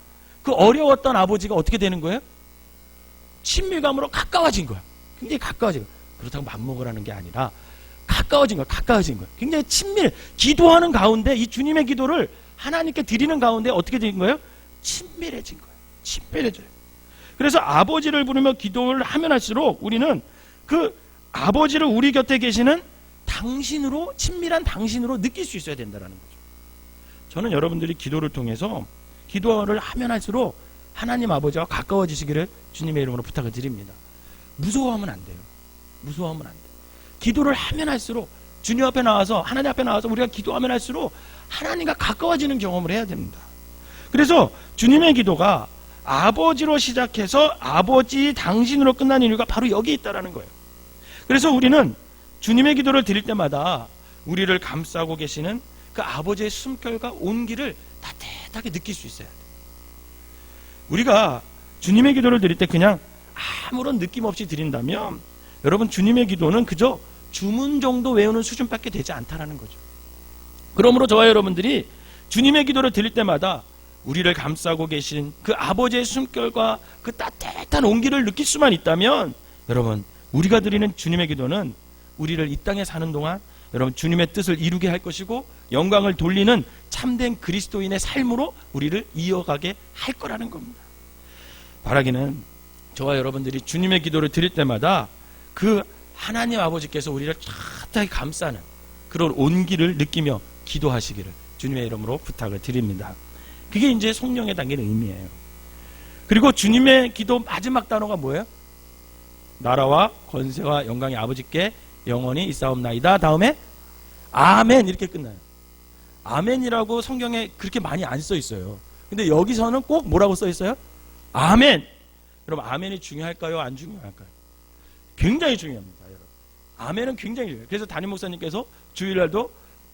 D: 그 어려웠던 아버지가 어떻게 되는 거예요? 친밀감으로 가까워진 거야. 굉장히 가까워진 거야. 그렇다고 맘먹으라는 게 아니라 가까워진 거야. 가까워진 거야. 굉장히 기도하는 가운데 이 주님의 기도를 하나님께 드리는 가운데 어떻게 된 거예요? 친밀해진 거예요. 친밀해져요. 그래서 아버지를 부르며 기도를 하면 할수록 우리는 그 아버지를 우리 곁에 계시는 당신으로, 친밀한 당신으로 느낄 수 있어야 된다는 거죠. 저는 여러분들이 기도를 통해서 기도를 하면 할수록 하나님 아버지와 가까워지시기를 주님의 이름으로 부탁을 드립니다. 무서워하면 안 돼요. 무서워하면 안 돼요. 기도를 하면 할수록 주님 앞에 나와서, 하나님 앞에 나와서 우리가 기도하면 할수록 하나님과 가까워지는 경험을 해야 됩니다. 그래서 주님의 기도가 아버지로 시작해서 아버지 당신으로 끝나는 이유가 바로 여기 있다라는 거예요. 그래서 우리는 주님의 기도를 드릴 때마다 우리를 감싸고 계시는 그 아버지의 숨결과 온기를 따뜻하게 느낄 수 있어야 돼요. 우리가 주님의 기도를 드릴 때 그냥 아무런 느낌 없이 드린다면, 여러분 주님의 기도는 그저 주문 정도 외우는 수준밖에 되지 않다라는 거죠. 그러므로 저와 여러분들이 주님의 기도를 드릴 때마다 우리를 감싸고 계신 그 아버지의 숨결과 그 따뜻한 온기를 느낄 수만 있다면, 여러분 우리가 드리는 주님의 기도는 우리를 이 땅에 사는 동안 여러분 주님의 뜻을 이루게 할 것이고 영광을 돌리는 참된 그리스도인의 삶으로 우리를 이어가게 할 거라는 겁니다. 바라기는 저와 여러분들이 주님의 기도를 드릴 때마다 그 하나님 아버지께서 우리를 따뜻하게 감싸는 그런 온기를 느끼며 기도하시기를 주님의 이름으로 부탁을 드립니다. 그게 이제 성령에 담긴 의미예요. 그리고 주님의 기도 마지막 단어가 뭐예요? 나라와 권세와 영광이 아버지께 영원히 있사옵나이다. 다음에 아멘 이렇게 끝나요. 아멘이라고 성경에 그렇게 많이 안 써 있어요. 근데 여기서는 꼭 뭐라고 써 있어요? 아멘. 여러분 아멘이 중요할까요? 안 중요할까요? 굉장히 중요합니다. 여러분. 아멘은 굉장히 중요해요. 그래서 담임 목사님께서 주일날도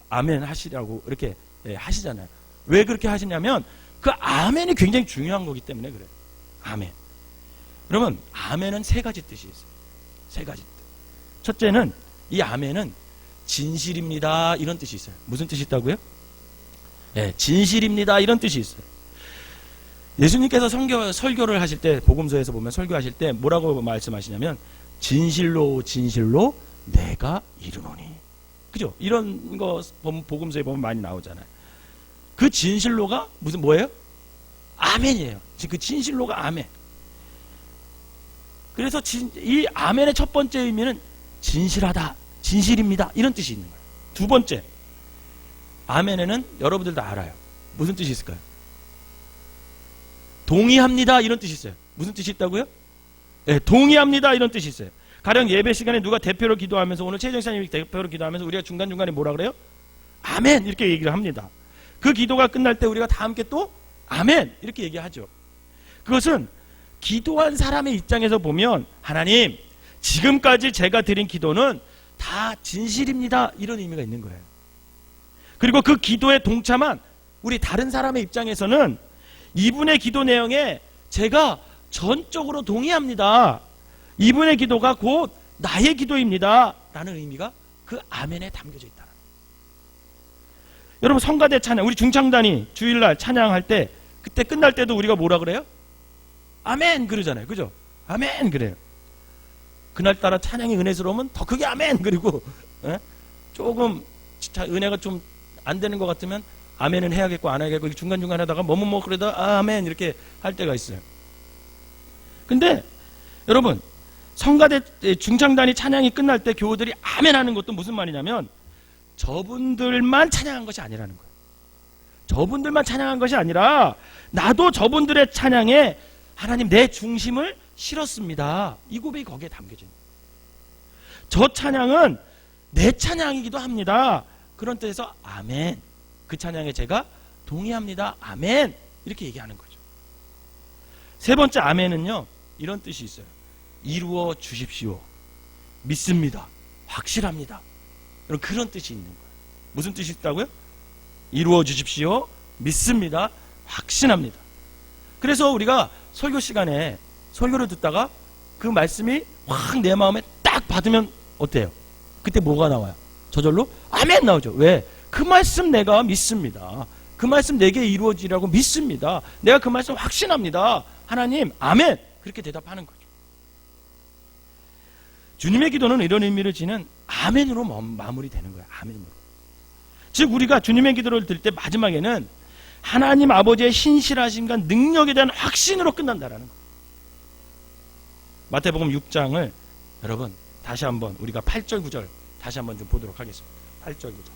D: 아멘 하시라고 이렇게 하시잖아요. 왜 그렇게 하시냐면 그 아멘이 굉장히 중요한 거기 때문에 그래요. 아멘. 여러분 아멘은 세 가지 뜻이 있어요. 세 가지 뜻. 첫째는 이 아멘은 진실입니다 이런 뜻이 있어요. 무슨 뜻이 있다고요? 네, 진실입니다 이런 뜻이 있어요. 예수님께서 설교를 하실 때, 복음서에서 보면 설교하실 때 뭐라고 말씀하시냐면 진실로 진실로 내가 이르노니, 그죠? 이런 거 복음서에 보면 많이 나오잖아요. 그 진실로가 무슨 뭐예요? 아멘이에요. 그 진실로가 아멘. 그래서 이 아멘의 첫 번째 의미는 진실하다, 진실입니다 이런 뜻이 있는 거예요. 두 번째, 아멘에는 여러분들도 알아요. 무슨 뜻이 있을까요? 동의합니다 이런 뜻이 있어요. 무슨 뜻이 있다고요? 네, 동의합니다 이런 뜻이 있어요. 가령 예배 시간에 누가 대표로 기도하면서, 오늘 최정사님이 대표로 기도하면서 우리가 중간중간에 뭐라 그래요? 아멘 이렇게 얘기를 합니다. 그 기도가 끝날 때 우리가 다 함께 또 아멘 이렇게 얘기하죠. 그것은 기도한 사람의 입장에서 보면 하나님 지금까지 제가 드린 기도는 다 진실입니다 이런 의미가 있는 거예요. 그리고 그 기도에 동참한 우리 다른 사람의 입장에서는 이분의 기도 내용에 제가 전적으로 동의합니다. 이분의 기도가 곧 나의 기도입니다 라는 의미가 그 아멘에 담겨져 있다. 여러분 성가대 찬양, 우리 중창단이 주일날 찬양할 때 그때 끝날 때도 우리가 뭐라 그래요? 아멘 그러잖아요. 그죠? 아멘 그래요. 그날따라 찬양이 은혜스러우면 더 크게 아멘 그리고 조금 은혜가 좀 안 되는 것 같으면 아멘은 해야겠고 안 해야겠고 중간중간 하다가 뭐뭐뭐 그러다 아멘 이렇게 할 때가 있어요. 근데 여러분 성가대 중창단이 찬양이 끝날 때 교우들이 아멘 하는 것도 무슨 말이냐면 저분들만 찬양한 것이 아니라는 거예요. 저분들만 찬양한 것이 아니라 나도 저분들의 찬양에 하나님 내 중심을 실었습니다. 이 고백이 거기에 담겨져 있는 거예요. 저 찬양은 내 찬양이기도 합니다. 그런 뜻에서 아멘. 그 찬양에 제가 동의합니다. 아멘. 이렇게 얘기하는 거죠. 세 번째 아멘은요. 이런 뜻이 있어요. 이루어 주십시오. 믿습니다. 확실합니다. 그런 뜻이 있는 거예요. 무슨 뜻이 있다고요? 이루어 주십시오. 믿습니다. 확신합니다. 그래서 우리가 설교 시간에 설교를 듣다가 그 말씀이 확 내 마음에 딱 받으면 어때요? 그때 뭐가 나와요? 저절로 아멘 나오죠. 왜? 그 말씀 내가 믿습니다. 그 말씀 내게 이루어지라고 믿습니다. 내가 그 말씀 확신합니다. 하나님 아멘. 그렇게 대답하는 거죠. 주님의 기도는 이런 의미를 지닌 아멘으로 마무리되는 거예요. 아멘으로. 즉 우리가 주님의 기도를 드릴 때 마지막에는 하나님 아버지의 신실하심과 능력에 대한 확신으로 끝난다라는 거예요. 마태복음 6장을 여러분 다시 한번 우리가 8절 9절 다시 한번 좀 보도록 하겠습니다. 8절 9절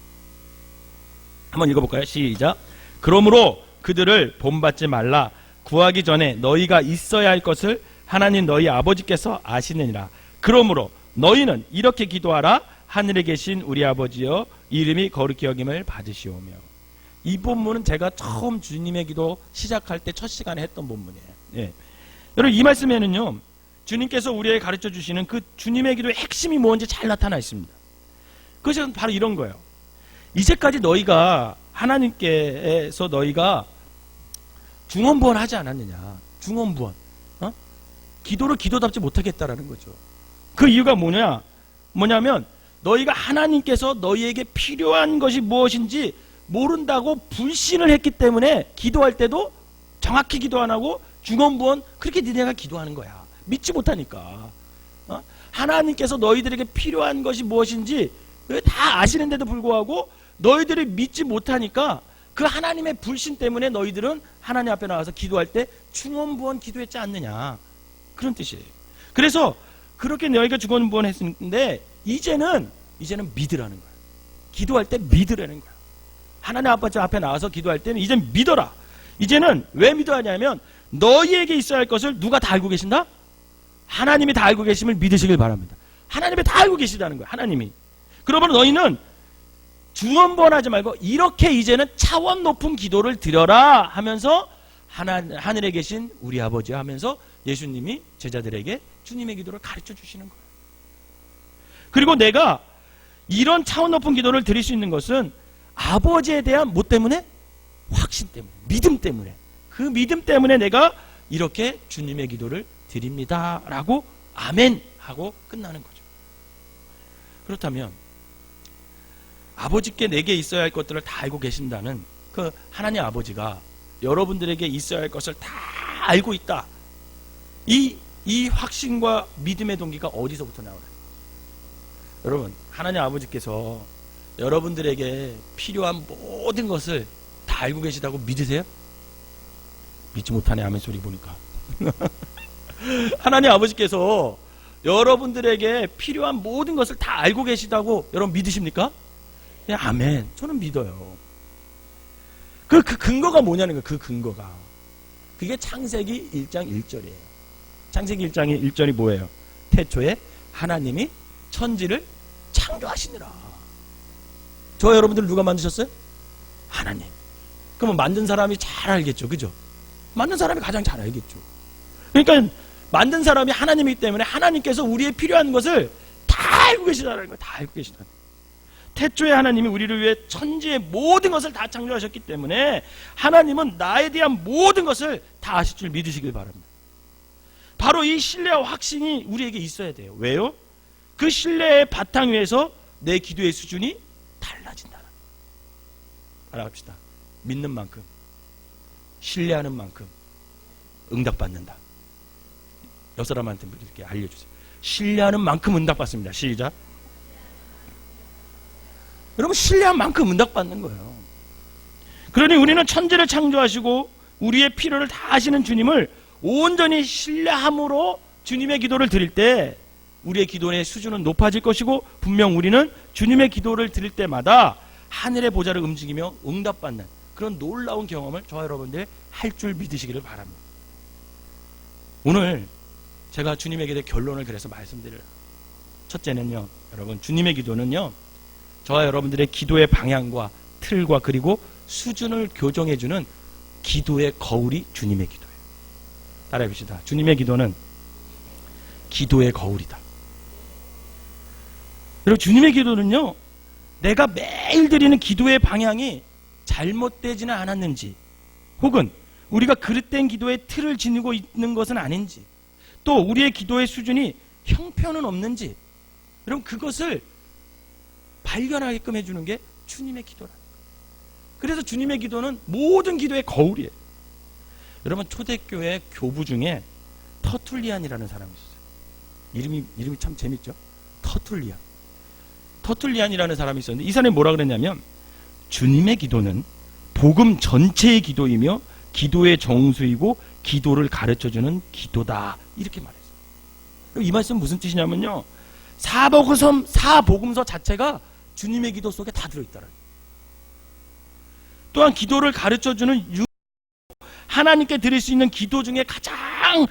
D: 한번 읽어볼까요? 시작. 그러므로 그들을 본받지 말라. 구하기 전에 너희가 있어야 할 것을 하나님 너희 아버지께서 아시느니라. 그러므로 너희는 이렇게 기도하라. 하늘에 계신 우리 아버지여 이름이 거룩히 여김을 받으시오며. 이 본문은 제가 처음 주님의 기도 시작할 때 첫 시간에 했던 본문이에요. 예. 여러분 이 말씀에는요 주님께서 우리에게 가르쳐 주시는 그 주님의 기도의 핵심이 뭔지 잘 나타나 있습니다. 그것은 바로 이런 거예요. 이제까지 너희가 하나님께서 너희가 중언부언 하지 않았느냐. 중언부언. 기도를 기도답지 못하겠다라는 거죠. 그 이유가 뭐냐면 너희가 하나님께서 너희에게 필요한 것이 무엇인지 모른다고 불신을 했기 때문에 기도할 때도 정확히 기도 안 하고 중언부언 그렇게 니네가 기도하는 거야. 믿지 못하니까. 하나님께서 너희들에게 필요한 것이 무엇인지 다 아시는데도 불구하고 너희들이 믿지 못하니까 그 하나님의 불신 때문에 너희들은 하나님 앞에 나와서 기도할 때 중언부언 기도했지 않느냐. 그런 뜻이에요. 그래서 그렇게 너희가 중언부언 했는데 이제는 믿으라는 거야. 기도할 때 믿으라는 거야. 하나님 아버지 앞에 나와서 기도할 때는 이제 믿어라. 이제는 왜 믿어야 하냐면 너희에게 있어야 할 것을 누가 다 알고 계신다? 하나님이 다 알고 계심을 믿으시길 바랍니다. 하나님이 다 알고 계시다는 거야. 하나님이. 그러면 너희는 중언부언하지 말고 이렇게 이제는 차원 높은 기도를 드려라 하면서 하늘에 계신 우리 아버지 하면서 예수님이 제자들에게 주님의 기도를 가르쳐 주시는 거예요. 그리고 내가 이런 차원 높은 기도를 드릴 수 있는 것은 아버지에 대한 뭐 때문에? 확신 때문에, 믿음 때문에. 그 믿음 때문에 내가 이렇게 주님의 기도를 드립니다 라고 아멘 하고 끝나는 거죠. 그렇다면 아버지께 내게 있어야 할 것들을 다 알고 계신다는 그 하나님 아버지가 여러분들에게 있어야 할 것을 다 알고 있다. 이 확신과 믿음의 동기가 어디서부터 나오나요? 여러분 하나님 아버지께서 여러분들에게 필요한 모든 것을 다 알고 계시다고 믿으세요? 믿지 못하네 아멘 소리 보니까. 하나님 아버지께서 여러분들에게 필요한 모든 것을 다 알고 계시다고 여러분 믿으십니까? 네, 아멘. 저는 믿어요. 그 근거가 뭐냐는 거예요. 그 근거가. 그게 창세기 1장 1절이에요. 창세기 1장의 1절이 뭐예요? 태초에 하나님이 천지를 창조하시느라. 저 여러분들 누가 만드셨어요? 하나님. 그러면 만든 사람이 잘 알겠죠. 그죠? 만든 사람이 가장 잘 알겠죠. 그러니까 만든 사람이 하나님이기 때문에 하나님께서 우리의 필요한 것을 다 알고 계시다는 거예요. 다 알고 계시다는 거예요. 태초에 하나님이 우리를 위해 천지의 모든 것을 다 창조하셨기 때문에 하나님은 나에 대한 모든 것을 다 아실 줄 믿으시길 바랍니다. 바로 이 신뢰와 확신이 우리에게 있어야 돼요. 왜요? 그 신뢰의 바탕 위에서 내 기도의 수준이 달라진다는. 알아갑시다. 믿는 만큼 신뢰하는 만큼 응답받는다. 옆 사람한테 이렇게 알려주세요. 신뢰하는 만큼 응답받습니다. 시작. 여러분, 신뢰한 만큼 응답받는 거예요. 그러니 우리는 천지를 창조하시고 우리의 필요를 다 하시는 주님을 온전히 신뢰함으로 주님의 기도를 드릴 때 우리의 기도의 수준은 높아질 것이고, 분명 우리는 주님의 기도를 드릴 때마다 하늘의 보좌를 움직이며 응답받는 그런 놀라운 경험을 저와 여러분들 할 줄 믿으시기를 바랍니다. 오늘 제가 주님의 기도의 결론을 그래서 말씀드려요. 첫째는요, 여러분, 주님의 기도는요, 저와 여러분들의 기도의 방향과 틀과 그리고 수준을 교정해주는 기도의 거울이 주님의 기도예요. 따라해 봅시다. 주님의 기도는 기도의 거울이다. 그리고 주님의 기도는요, 내가 매일 드리는 기도의 방향이 잘못되지는 않았는지, 혹은 우리가 그릇된 기도의 틀을 지니고 있는 것은 아닌지, 또 우리의 기도의 수준이 형편은 없는지, 여러분, 그것을 발견하게끔 해주는 게 주님의 기도라는 거예요. 그래서 주님의 기도는 모든 기도의 거울이에요. 여러분, 초대교회 교부 중에 터툴리안이라는 사람이 있어요. 이름이 참 재밌죠? 터툴리안이라는 사람이 있었는데, 이 사람이 뭐라 그랬냐면, 주님의 기도는 복음 전체의 기도이며 기도의 정수이고 기도를 가르쳐주는 기도다, 이렇게 말했어요. 이 말씀은 무슨 뜻이냐면요, 사복음서 자체가 주님의 기도 속에 다 들어있다는 거예요. 또한 기도를 가르쳐주는 하나님께 드릴 수 있는 기도 중에 가장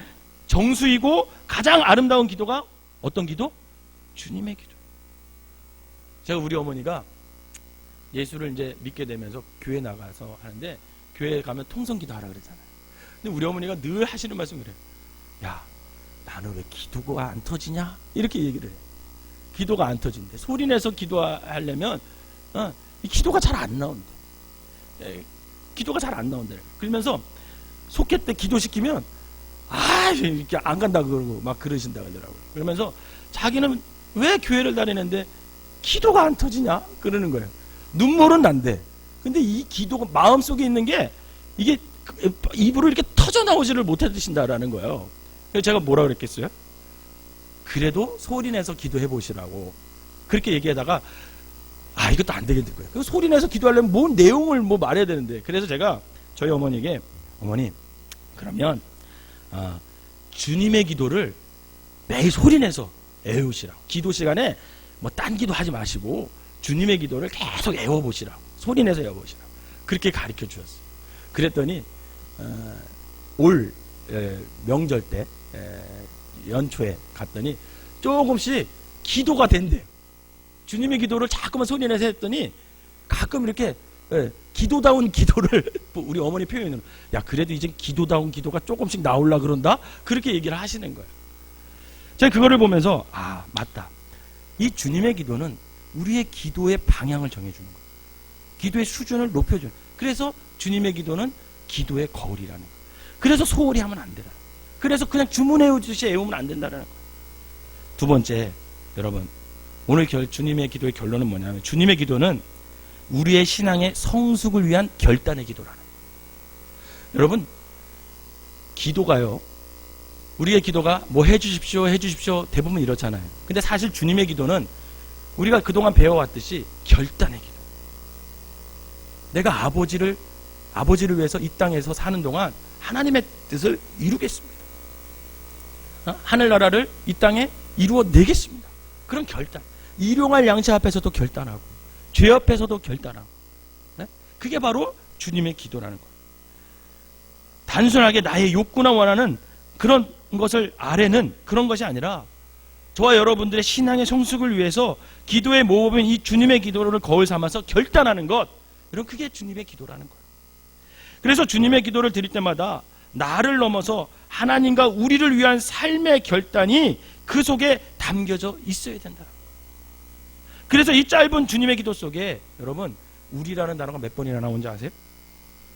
D: 정수이고 가장 아름다운 기도가 어떤 기도? 주님의 기도. 제가 우리 어머니가 예수를 이제 믿게 되면서 교회 나가서 하는데, 교회에 가면 통성기도 하라 그러잖아요. 근데 우리 어머니가 늘 하시는 말씀이 그래요. 야, 나는 왜 기도가 안 터지냐? 이렇게 얘기를 해요. 기도가 안 터진대. 소리내서 기도하려면 이 기도가 잘 안 나온대. 기도가 잘 안 나온대. 그러면서 속회 때 기도시키면 이렇게 안 간다 그러고 막 그러신다 그러더라고요. 그러면서 자기는 왜 교회를 다니는데 기도가 안 터지냐? 그러는 거예요. 눈물은 난대. 근데 이 기도가 마음속에 있는 게 이게 입으로 이렇게 터져 나오지를 못해 드신다라는 거예요. 그래서 제가 뭐라 그랬겠어요? 그래도 소리내서 기도해 보시라고 그렇게 얘기하다가 이것도 안 되겠는 거예요. 그 소리내서 기도하려면 뭔 내용을 말해야 되는데, 그래서 제가 저희 어머니에게, 어머니, 그러면 주님의 기도를 매일 소리내서 애우시라고, 기도 시간에 딴 기도 하지 마시고 주님의 기도를 계속 애워보시라고, 소리내서 애워보시라고 그렇게 가르쳐 주셨어요. 그랬더니 올 명절 때 연초에 갔더니 조금씩 기도가 된대요. 주님의 기도를 자꾸만 소리내서 했더니 가끔 이렇게 기도다운 기도를 우리 어머니 표현은, 야, 그래도 이제 기도다운 기도가 조금씩 나오려 그런다, 그렇게 얘기를 하시는 거예요. 제가 그거를 보면서 맞다, 이 주님의 기도는 우리의 기도의 방향을 정해주는 거예요. 기도의 수준을 높여주는. 그래서 주님의 기도는 기도의 거울이라는 거예요. 그래서 소홀히 하면 안 되라. 그래서 그냥 주문해오듯이 애우면 안 된다는 거예요. 두 번째, 여러분, 오늘 주님의 기도의 결론은 뭐냐면, 주님의 기도는 우리의 신앙의 성숙을 위한 결단의 기도라는 거예요. 여러분, 기도가요, 우리의 기도가 해주십시오 대부분 이렇잖아요. 근데 사실 주님의 기도는 우리가 그동안 배워왔듯이 결단의 기도. 내가 아버지를 위해서 이 땅에서 사는 동안 하나님의 뜻을 이루겠습니다. 하늘나라를 이 땅에 이루어내겠습니다. 그런 결단. 일용할 양식 앞에서도 결단하고 죄 앞에서도 결단하고, 그게 바로 주님의 기도라는 거예요. 단순하게 나의 욕구나 원하는 그런 것을 아래는 그런 것이 아니라, 저와 여러분들의 신앙의 성숙을 위해서 기도의 모범인 이 주님의 기도를 거울 삼아서 결단하는 것, 이런 그게 주님의 기도라는 거예요. 그래서 주님의 기도를 드릴 때마다 나를 넘어서 하나님과 우리를 위한 삶의 결단이 그 속에 담겨져 있어야 된다는 거예요. 그래서 이 짧은 주님의 기도 속에 여러분, 우리라는 단어가 몇 번이나 나온지 아세요?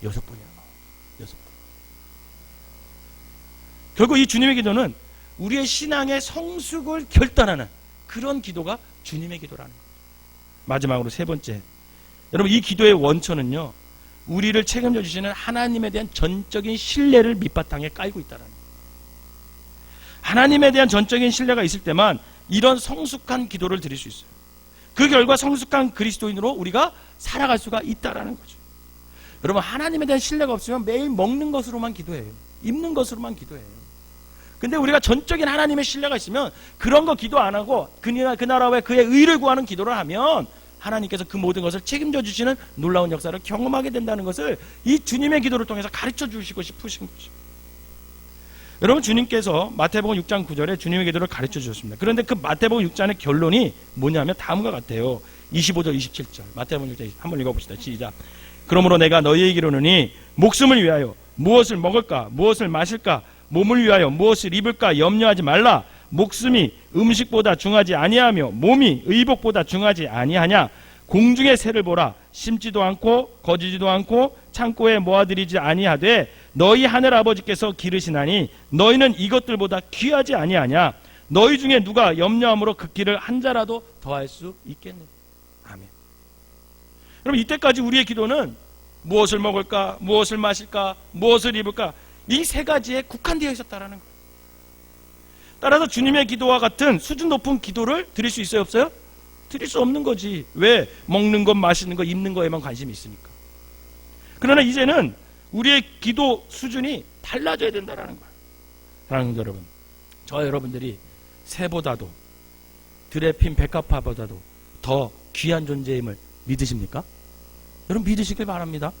D: 6번이나 나와요. 6번. 결국 이 주님의 기도는 우리의 신앙의 성숙을 결단하는 그런 기도가 주님의 기도라는 거예요. 마지막으로 세 번째, 여러분, 이 기도의 원천은요, 우리를 책임져 주시는 하나님에 대한 전적인 신뢰를 밑바탕에 깔고 있다는 거예요. 하나님에 대한 전적인 신뢰가 있을 때만 이런 성숙한 기도를 드릴 수 있어요. 그 결과 성숙한 그리스도인으로 우리가 살아갈 수가 있다라는 거죠. 여러분, 하나님에 대한 신뢰가 없으면 매일 먹는 것으로만 기도해요. 입는 것으로만 기도해요. 근데 우리가 전적인 하나님의 신뢰가 있으면 그런 거 기도 안 하고 그 나라와 그의 의를 구하는 기도를 하면 하나님께서 그 모든 것을 책임져 주시는 놀라운 역사를 경험하게 된다는 것을 이 주님의 기도를 통해서 가르쳐 주시고 싶으신 거죠. 여러분, 주님께서 마태복음 6장 9절에 주님의 기도를 가르쳐 주셨습니다. 그런데 그 마태복음 6장의 결론이 뭐냐면 다음과 같아요. 25절 27절 마태복음 6장 한번 읽어봅시다. 시작. 그러므로 내가 너희에게 이르노니 목숨을 위하여 무엇을 먹을까 무엇을 마실까 몸을 위하여 무엇을 입을까 염려하지 말라. 목숨이 음식보다 중하지 아니하며 몸이 의복보다 중하지 아니하냐. 공중의 새를 보라. 심지도 않고 거지지도 않고 창고에 모아들이지 아니하되 너희 하늘 아버지께서 기르시나니 너희는 이것들보다 귀하지 아니하냐. 너희 중에 누가 염려함으로 그 길을 한 자라도 더할 수 있겠느냐. 아멘. 여러분, 이때까지 우리의 기도는 무엇을 먹을까 무엇을 마실까 무엇을 입을까 이 세 가지에 국한되어 있었다라는 거예요. 따라서 주님의 기도와 같은 수준 높은 기도를 드릴 수 있어요 없어요? 드릴 수 없는 거지. 왜? 먹는 것 마시는 것 입는 거에만 관심이 있으니까. 그러나 이제는 우리의 기도 수준이 달라져야 된다는 거예요. 사랑하는 여러분, 저와 여러분들이 새보다도 들에 핀 백합화보다도 더 귀한 존재임을 믿으십니까? 여러분, 믿으시길 바랍니다.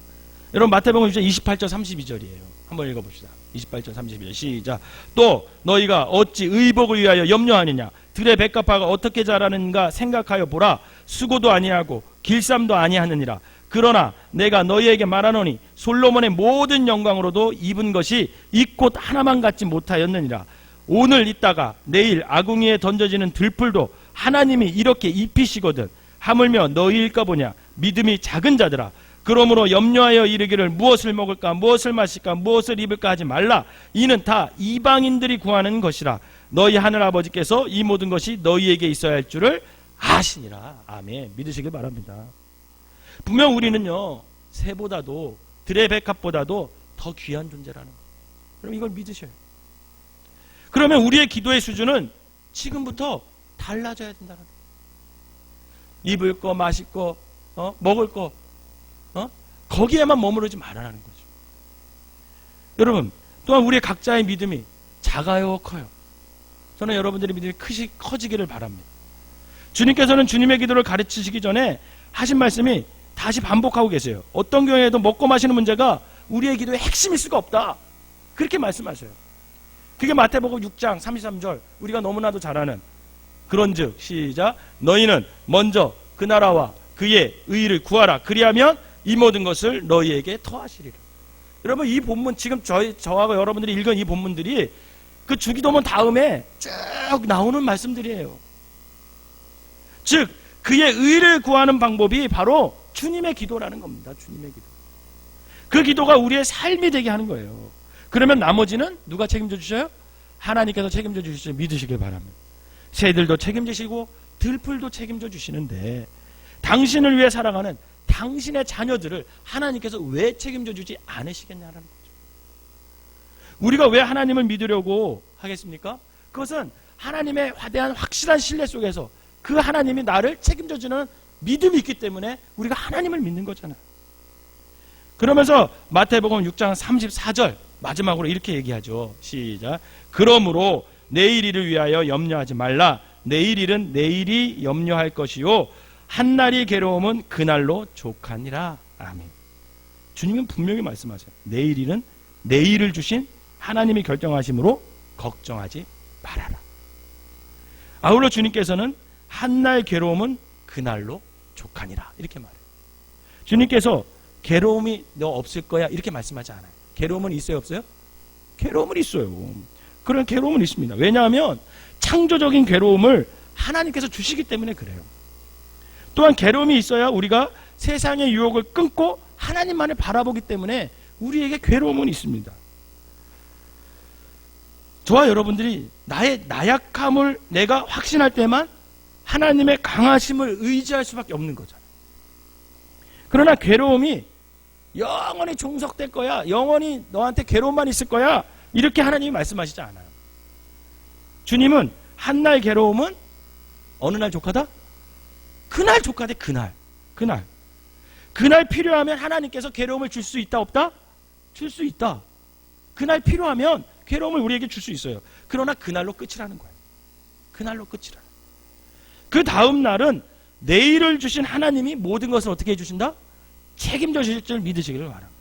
D: 여러분, 마태복음 28절 32절이에요. 한번 읽어봅시다. 28절 32절 시작. 또 너희가 어찌 의복을 위하여 염려하느냐. 들의 백합화가 어떻게 자라는가 생각하여 보라. 수고도 아니하고 길쌈도 아니하느니라. 그러나 내가 너희에게 말하노니 솔로몬의 모든 영광으로도 입은 것이 이 꽃 하나만 갖지 못하였느니라. 오늘 있다가 내일 아궁이에 던져지는 들풀도 하나님이 이렇게 입히시거든. 하물며 너희일까 보냐. 믿음이 작은 자들아. 그러므로 염려하여 이르기를 무엇을 먹을까 무엇을 마실까 무엇을 입을까 하지 말라. 이는 다 이방인들이 구하는 것이라. 너희 하늘 아버지께서 이 모든 것이 너희에게 있어야 할 줄을 아시니라. 아멘. 믿으시길 바랍니다. 분명 우리는요, 새보다도 들의 백합보다도 더 귀한 존재라는 거예요. 그럼 이걸 믿으셔요. 그러면 우리의 기도의 수준은 지금부터 달라져야 된다는 거예요. 입을 거 마실 거 먹을 거 거기에만 머무르지 말아라는 거죠. 여러분, 또한 우리의 각자의 믿음이 작아요 커요? 저는 여러분들의 믿음이 커지기를 바랍니다. 주님께서는 주님의 기도를 가르치시기 전에 하신 말씀이 다시 반복하고 계세요. 어떤 경우에도 먹고 마시는 문제가 우리의 기도의 핵심일 수가 없다. 그렇게 말씀하세요. 그게 마태복음 6장 33절 우리가 너무나도 잘 아는 그런즉 시작. 너희는 먼저 그 나라와 그의 의를 구하라. 그리하면 이 모든 것을 너희에게 더하시리라. 여러분, 이 본문 지금 저하고 여러분들이 읽은 이 본문들이 그 주기도문 다음에 쭉 나오는 말씀들이에요. 즉 그의 의를 구하는 방법이 바로 주님의 기도라는 겁니다. 주님의 기도. 그 기도가 우리의 삶이 되게 하는 거예요. 그러면 나머지는 누가 책임져 주셔요? 하나님께서 책임져 주실 믿으시길 바랍니다. 새들도 책임지시고 들풀도 책임져 주시는데 당신을 위해 살아가는 당신의 자녀들을 하나님께서 왜 책임져 주지 않으시겠냐는 거죠. 우리가 왜 하나님을 믿으려고 하겠습니까? 그것은 하나님의 대한 확실한 신뢰 속에서 그 하나님이 나를 책임져 주는 믿음이 있기 때문에 우리가 하나님을 믿는 거잖아요. 그러면서 마태복음 6장 34절 마지막으로 이렇게 얘기하죠. 시작. 그러므로 내일 일을 위하여 염려하지 말라. 내일 일은 내일이 염려할 것이요 한날이 괴로움은 그날로 족하니라. 아멘. 주님은 분명히 말씀하세요. 내일 일은 내일을 주신 하나님이 결정하심으로 걱정하지 말아라. 아울러 주님께서는 한날 괴로움은 그날로 족하니라 이렇게 말해요. 주님께서 괴로움이 너 없을 거야 이렇게 말씀하지 않아요. 괴로움은 있어요 없어요? 괴로움은 있어요. 그런 괴로움은 있습니다. 왜냐하면 창조적인 괴로움을 하나님께서 주시기 때문에 그래요. 또한 괴로움이 있어야 우리가 세상의 유혹을 끊고 하나님만을 바라보기 때문에 우리에게 괴로움은 있습니다. 저와 여러분들이 나의 나약함을 내가 확신할 때만 하나님의 강하심을 의지할 수밖에 없는 거잖아요. 그러나 괴로움이 영원히 종속될 거야. 영원히 너한테 괴로움만 있을 거야. 이렇게 하나님이 말씀하시지 않아요. 주님은 한날 괴로움은 어느 날 족하다? 그날 족하대. 그날 필요하면 하나님께서 괴로움을 줄 수 있다 없다? 줄 수 있다. 그날 필요하면 괴로움을 우리에게 줄 수 있어요. 그러나 그날로 끝이라는 거예요. 그날로 끝이라는 거예요. 그 다음 날은 내일을 주신 하나님이 모든 것을 어떻게 해주신다? 책임져 주실 줄 믿으시기를 바랍니다.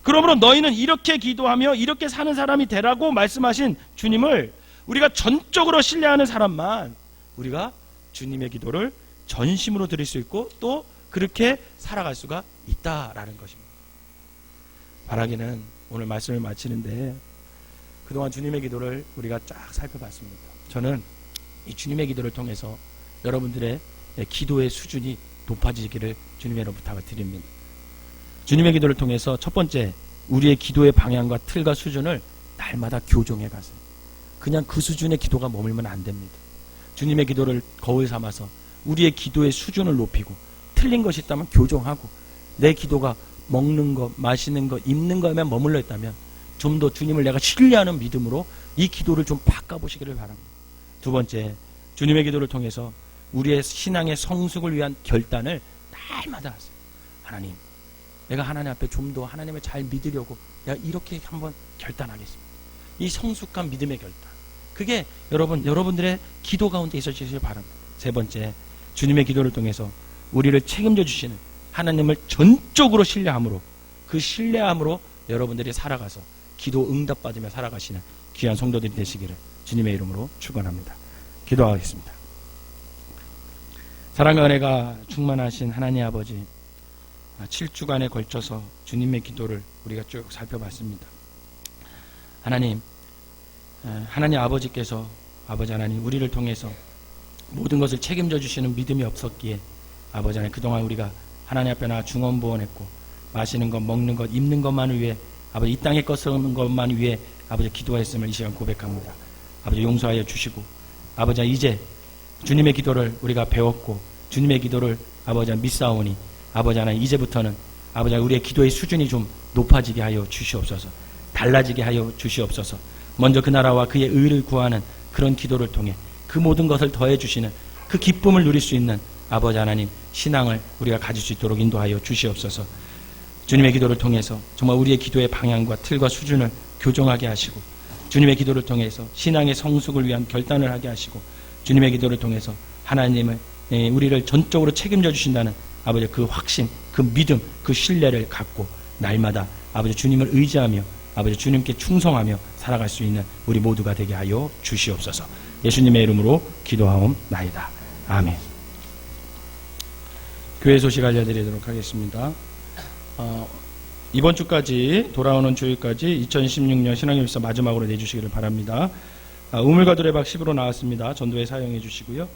D: 그러므로 너희는 이렇게 기도하며 이렇게 사는 사람이 되라고 말씀하신 주님을 우리가 전적으로 신뢰하는 사람만 우리가 주님의 기도를 전심으로 드릴 수 있고 또 그렇게 살아갈 수가 있다라는 것입니다. 바라기는 오늘 말씀을 마치는데 그동안 주님의 기도를 우리가 쫙 살펴봤습니다. 저는 이 주님의 기도를 통해서 여러분들의 기도의 수준이 높아지기를 주님의 부탁을 드립니다. 주님의 기도를 통해서 첫 번째, 우리의 기도의 방향과 틀과 수준을 날마다 교정해 가세요. 그냥 그 수준의 기도가 머물면 안 됩니다. 주님의 기도를 거울 삼아서 우리의 기도의 수준을 높이고 틀린 것이 있다면 교정하고 내 기도가 먹는 것, 마시는 것, 입는 것에만 머물러 있다면 좀 더 주님을 내가 신뢰하는 믿음으로 이 기도를 좀 바꿔보시기를 바랍니다. 두 번째, 주님의 기도를 통해서 우리의 신앙의 성숙을 위한 결단을 날마다 하세요. 하나님, 내가 하나님 앞에 좀 더 하나님을 잘 믿으려고 내가 이렇게 한번 결단하겠습니다. 이 성숙한 믿음의 결단, 그게 여러분들의 기도 가운데 있어지시길 바랍니다. 세 번째, 주님의 기도를 통해서 우리를 책임져 주시는 하나님을 전적으로 신뢰함으로 그 신뢰함으로 여러분들이 살아가서 기도 응답받으며 살아가시는 귀한 성도들이 되시기를 주님의 이름으로 축원합니다. 기도하겠습니다. 사랑과 은혜가 충만하신 하나님 아버지, 7주간에 걸쳐서 주님의 기도를 우리가 쭉 살펴봤습니다. 하나님 아버지께서 아버지 하나님 우리를 통해서 모든 것을 책임져 주시는 믿음이 없었기에 아버지 하나님 그동안 우리가 하나님 앞에 나와 중언부언했고 마시는 것, 먹는 것, 입는 것만을 위해 아버지 이 땅에 것을 것만 위해 아버지 기도했음을 이 시간 고백합니다. 아버지 용서하여 주시고 아버지 이제 주님의 기도를 우리가 배웠고 주님의 기도를 아버지 믿사오니 아버지 하나님 이제부터는 아버지 우리의 기도의 수준이 좀 높아지게 하여 주시옵소서. 달라지게 하여 주시옵소서. 먼저 그 나라와 그의 의를 구하는 그런 기도를 통해 그 모든 것을 더해 주시는 그 기쁨을 누릴 수 있는 아버지 하나님 신앙을 우리가 가질 수 있도록 인도하여 주시옵소서. 주님의 기도를 통해서 정말 우리의 기도의 방향과 틀과 수준을 교정하게 하시고 주님의 기도를 통해서 신앙의 성숙을 위한 결단을 하게 하시고 주님의 기도를 통해서 하나님을 우리를 전적으로 책임져 주신다는 아버지 그 확신, 그 믿음, 그 신뢰를 갖고 날마다 아버지 주님을 의지하며 아버지 주님께 충성하며 살아갈 수 있는 우리 모두가 되게 하여 주시옵소서. 예수님의 이름으로 기도하옵나이다. 아멘. 교회 소식 알려드리도록 하겠습니다. 이번 주까지 돌아오는 주일까지 2016년 신앙교육사 마지막으로 내주시기를 바랍니다. 우물과 두레박 10으로 나왔습니다. 전도에 사용해 주시고요.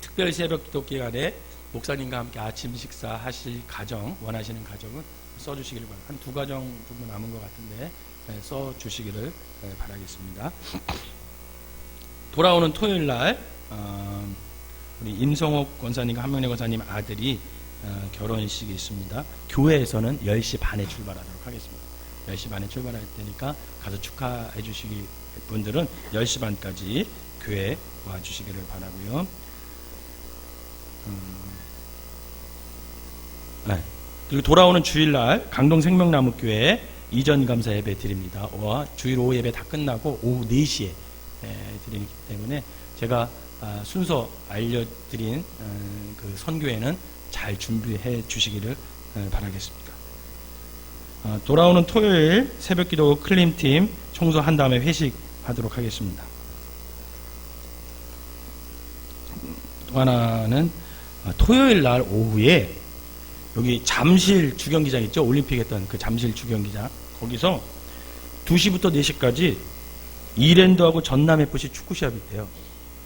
D: 특별 새벽 기도 기간에 목사님과 함께 아침 식사 하실 가정 원하시는 가정은 써주시기를 바랍니다. 한 2가정 정도 남은 것 같은데 써주시기를 바라겠습니다. 돌아오는 토요일 날 우리 임성옥 권사님과 한명래 권사님 아들이 결혼식이 있습니다. 교회에서는 10시 반에 출발하도록 하겠습니다. 10시 반에 출발할 테니까 가서 축하해 주시기 분들은 10시 반까지 교회에 와주시기를 바라고요. 네. 그리고 돌아오는 주일날 강동 생명나무교회 이전 감사 예배 드립니다. 주일 오후 예배 다 끝나고 오후 4시에 드리기 때문에 제가 순서 알려드린 그 선교회는 잘 준비해 주시기를 바라겠습니다. 돌아오는 토요일 새벽기도 클림팀 청소한 다음에 회식하도록 하겠습니다. 또 하나는 토요일 날 오후에 여기 잠실 주경기장 있죠? 올림픽 했던 그 잠실 주경기장 거기서 2시부터 4시까지 이랜드하고 전남FC 축구 시합이 있대요.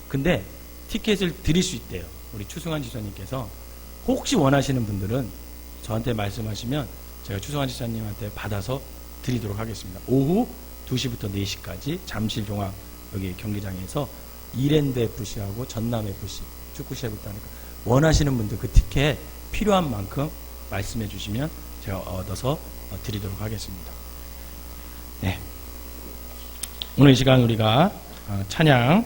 D: 근데 티켓을 드릴 수 있대요. 우리 추승환 지사님께서 혹시 원하시는 분들은 저한테 말씀하시면 제가 추승환 지사님한테 받아서 드리도록 하겠습니다. 오후 2시부터 4시까지 잠실 종합 여기 경기장에서 이랜드 FC하고 전남 FC 축구 시합이 있다니까 원하시는 분들 그 티켓 필요한 만큼 말씀해 주시면 제가 얻어서 드리도록 하겠습니다. 네. 오늘 이 시간 우리가 찬양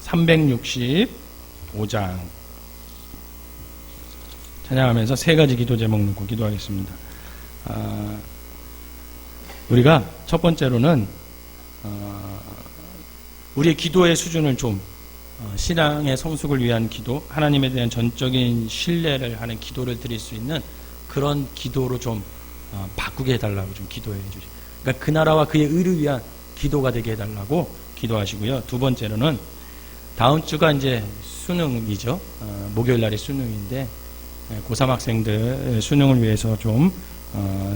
D: 365장 찬양하면서 세 가지 기도 제목 놓고 기도하겠습니다. 우리가 첫 번째로는 우리의 기도의 수준을 좀 신앙의 성숙을 위한 기도, 하나님에 대한 전적인 신뢰를 하는 기도를 드릴 수 있는 그런 기도로 좀 바꾸게 해달라고 좀 기도해 주시고, 그러니까 그 나라와 그의 의를 위한 기도가 되게 해달라고 기도하시고요. 두 번째로는 다음 주가 이제 수능이죠. 목요일 날이 수능인데 고3 학생들 수능을 위해서 좀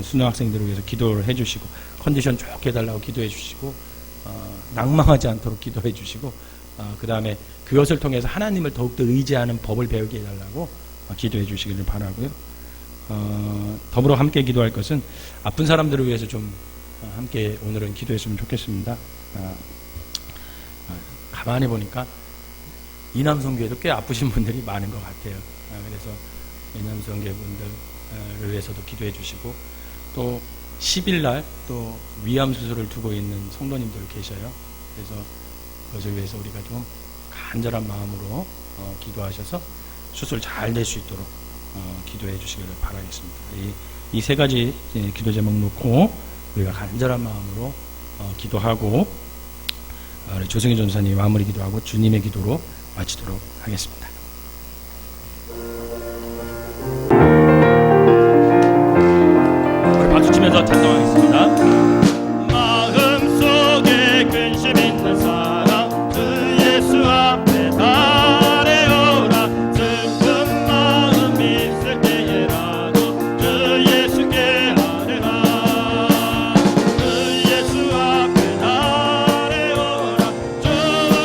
D: 수능 학생들을 위해서 기도를 해주시고 컨디션 좋게 해달라고 기도해 주시고 낭망하지 않도록 기도해 주시고 그 다음에 그것을 통해서 하나님을 더욱더 의지하는 법을 배우게 해달라고 기도해 주시기를 바라고요. 더불어 함께 기도할 것은 아픈 사람들을 위해서 좀 함께 오늘은 기도했으면 좋겠습니다. 가만히 보니까 이남성교회도 꽤 아프신 분들이 많은 것 같아요. 그래서 이남성교회 분들을 위해서도 기도해 주시고, 또 10일 날 또 위암 수술을 두고 있는 성도님들 계셔요. 그래서 그것을 위해서 우리가 좀 간절한 마음으로 기도하셔서 수술 잘 될 수 있도록 기도해 주시기를 바라겠습니다. 이 세 가지 기도 제목 놓고 우리가 간절한 마음으로 기도하고 우리 조승희 전사님 마무리 기도하고 주님의 기도로 마치도록 하겠습니다. 우리 박수 치면서 찬송하겠습니다. 마음속에 근심 있는 사람 주 예수 앞에 달려오라. 슬픈 마음 있을 때에라도 주 예수께 아뢰라. 주 예수 앞에 달려오라. 주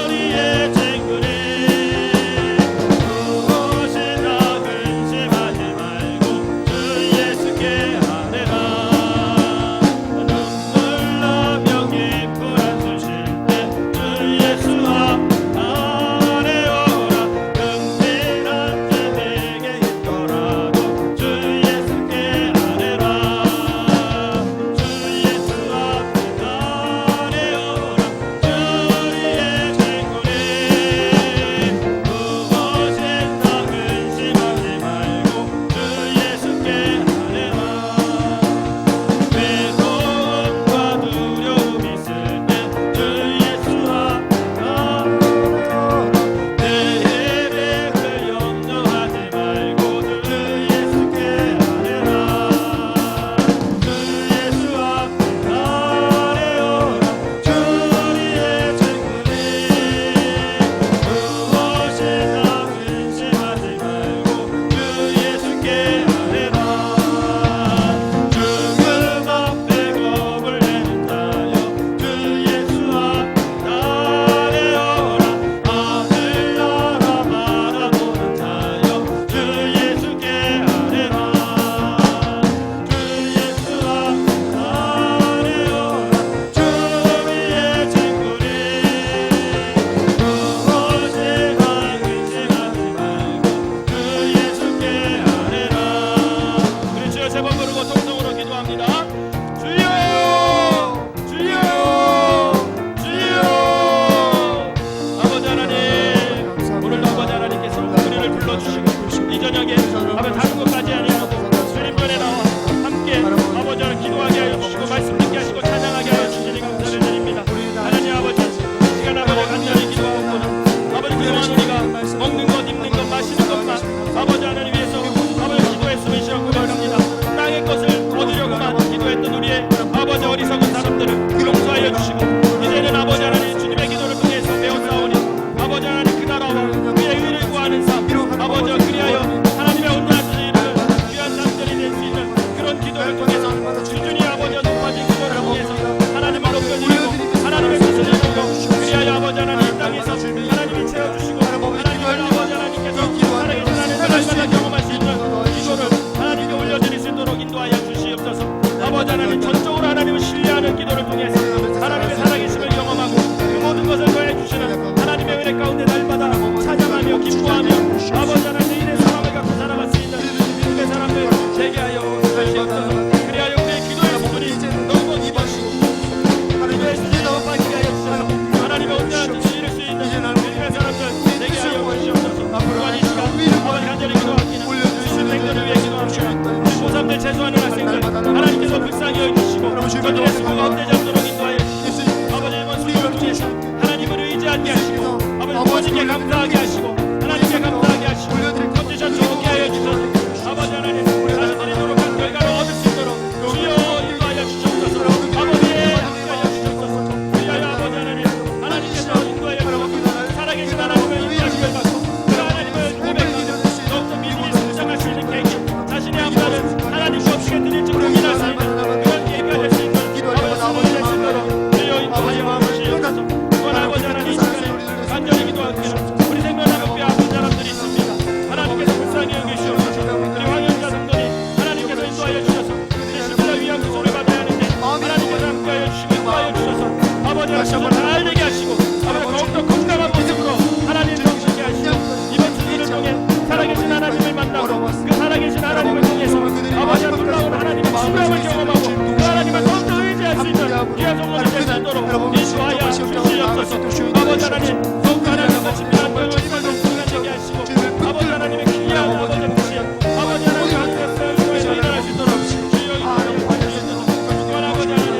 D: 우리의 친구니 무엇이나 근심하지 말고 주 예수께 아뢰라. 눈물 나며 깊은 한숨 쉴 때 주 예수 앞 아뢰오라. 긍휼한 때 내게 있더라도 주 예수께 아뢰라. 주 예수 앞에 아뢰오라. 주 우리의 친구니 무엇이나 근심하지 말고 주 예수께 아뢰라. 외로움과 두려움 있을 때 주 예수 앞에 내 예배를 염려하지 말고 주 예수께 아뢰라. 주 예수 앞에 아뢰오라. 주 우리의 친구니 무엇이나 근심하지 말고 주 예수께 아뢰라. 죽음 앞에 겁을 내는다여 주 예수 앞에 달려오라. 아들 나라 바라보는 자여 주 예수께 아뢰라. 주 예수 앞에 달려오라. 주 우리의 친구니 무엇이나 근심하지 말고 주 예수께 아뢰라. 우리 주여 세 번 부르고 통성으로 기도합니다. 주여 주여 주여. 아버지 하나님, 오늘도 아버지 하나님께서 우리를 불러주시고 이 저녁에 아버지 다른 것까지 아니하고 주님 편에 나와 함께 아버지 하나님 기도하게 하여 주시고 말씀 듣게 하시고 찬양하게 하여 주시니 감사를 드립니다. 하나님 아버지, 이 시간 아버지 간절히 기도하옵고는 아버지 그동안 우리가 먹는 것, 입는 것, 마시는 것만 아버지 하나님 위해서 아버지 기도했음을 시험 고백합니다. 땅의 것을 얻으려고만 기도했던 우리의 아버지 어리석은 사람들을 용서하여 주시고 이제는 아버지 하나님 주님의 기도를 통해서 배웠사오니 아버지 하나님 그 나라와 그의 의를 구하는 삶 아버지와 그리하여 하나님의 온전한 일을 귀한 삶들이 될 수 있는 그런 기도를 통해서 주준이 아버지와 높아진 기도를 통해서 하나님을 높여드리고 하나님의 뜻을 이루고 그리하여 아버지 하나님 이 땅에서 하나님이 채워주시고 하나님을 아버지 하나님께서 살아계신 하나님을 날마다 경험할 수 있는 기도를 하나님께 올려드릴 수 있도록 인도하여 주시옵소서. 아버지 하나님 전적으로 하나님을 신뢰하는 기도를 통해서 하나님의 살아계심을 경험하고 그 모든 것을 더해 주시는 하나님의 은혜 가운데 날마다 찬양하며 기뻐하며 아버지 하나님 내 인의 사랑을 갖고 살아갈 수 있는 그 저들의 수고가 헛되지 않도록 인도하여 주시고 아버지 이번 수고를 통해서 하나님을 의지하게 하시고 아버지 부모님께 감사하게 하시고 하나님께 감사하게 하시고 컨디션 좋게 하여 주셔서 아버지 하나님 자신들이 노력한 결과를 얻을 수 있도록 주여 인도하여 주시옵소서. 아버지의 인도하여 주시옵소서. 위하여 아버지 하나님 하나님께서 인도하여 주시옵소서. 살아계신 하나님을 인도하심을 받고 그 하나님을 고백하며 더욱더 믿음이 성장할 수 있는 계기 자신의 한 말은 하나님과 없이 드릴지 고민할 수 있는 그런 계기가 될 수 있는 아버지 될수 있도록 주여 인도하여 주시옵소서. 또한 아버지 하나님 이 시간에 간절히 기도하옵기를 우리 생명나무 아픈 사람들이 있습니다. 하나님께서 불쌍히 여기시옵소서. 우리 황현자 성도님 하나님께서 인도하여 주셔서 우리 십자가 위한 구속을 받아야 하는데 하나님께서 함께하여 주시고 인도하여 주셔서 아버지 하나님 잘 되게 하시고 아버지 더욱더 건강한 모습으로 하나님을 정신케 하시고 이번 주기를 통해 살아계신 하나님을 만나고 그 살아계신 하나님을 통해서 아버지 놀라운 하나님의 치유함을 경험하고 그 하나님을 더욱더 의지할 수 있는 귀한 성도들 될 수 있도록 인도하여 주시옵소서. 아버지 하나님 더욱더 하나님과 친밀한 교육을 이끌고 공간되게 하시고 아버지 하나님의 귀한 아버지 부시 아버지 하나님 하나님의 교회를 일어날 수 있도록 주여 인도하여 주시옵소서. 또한 아버지 하나님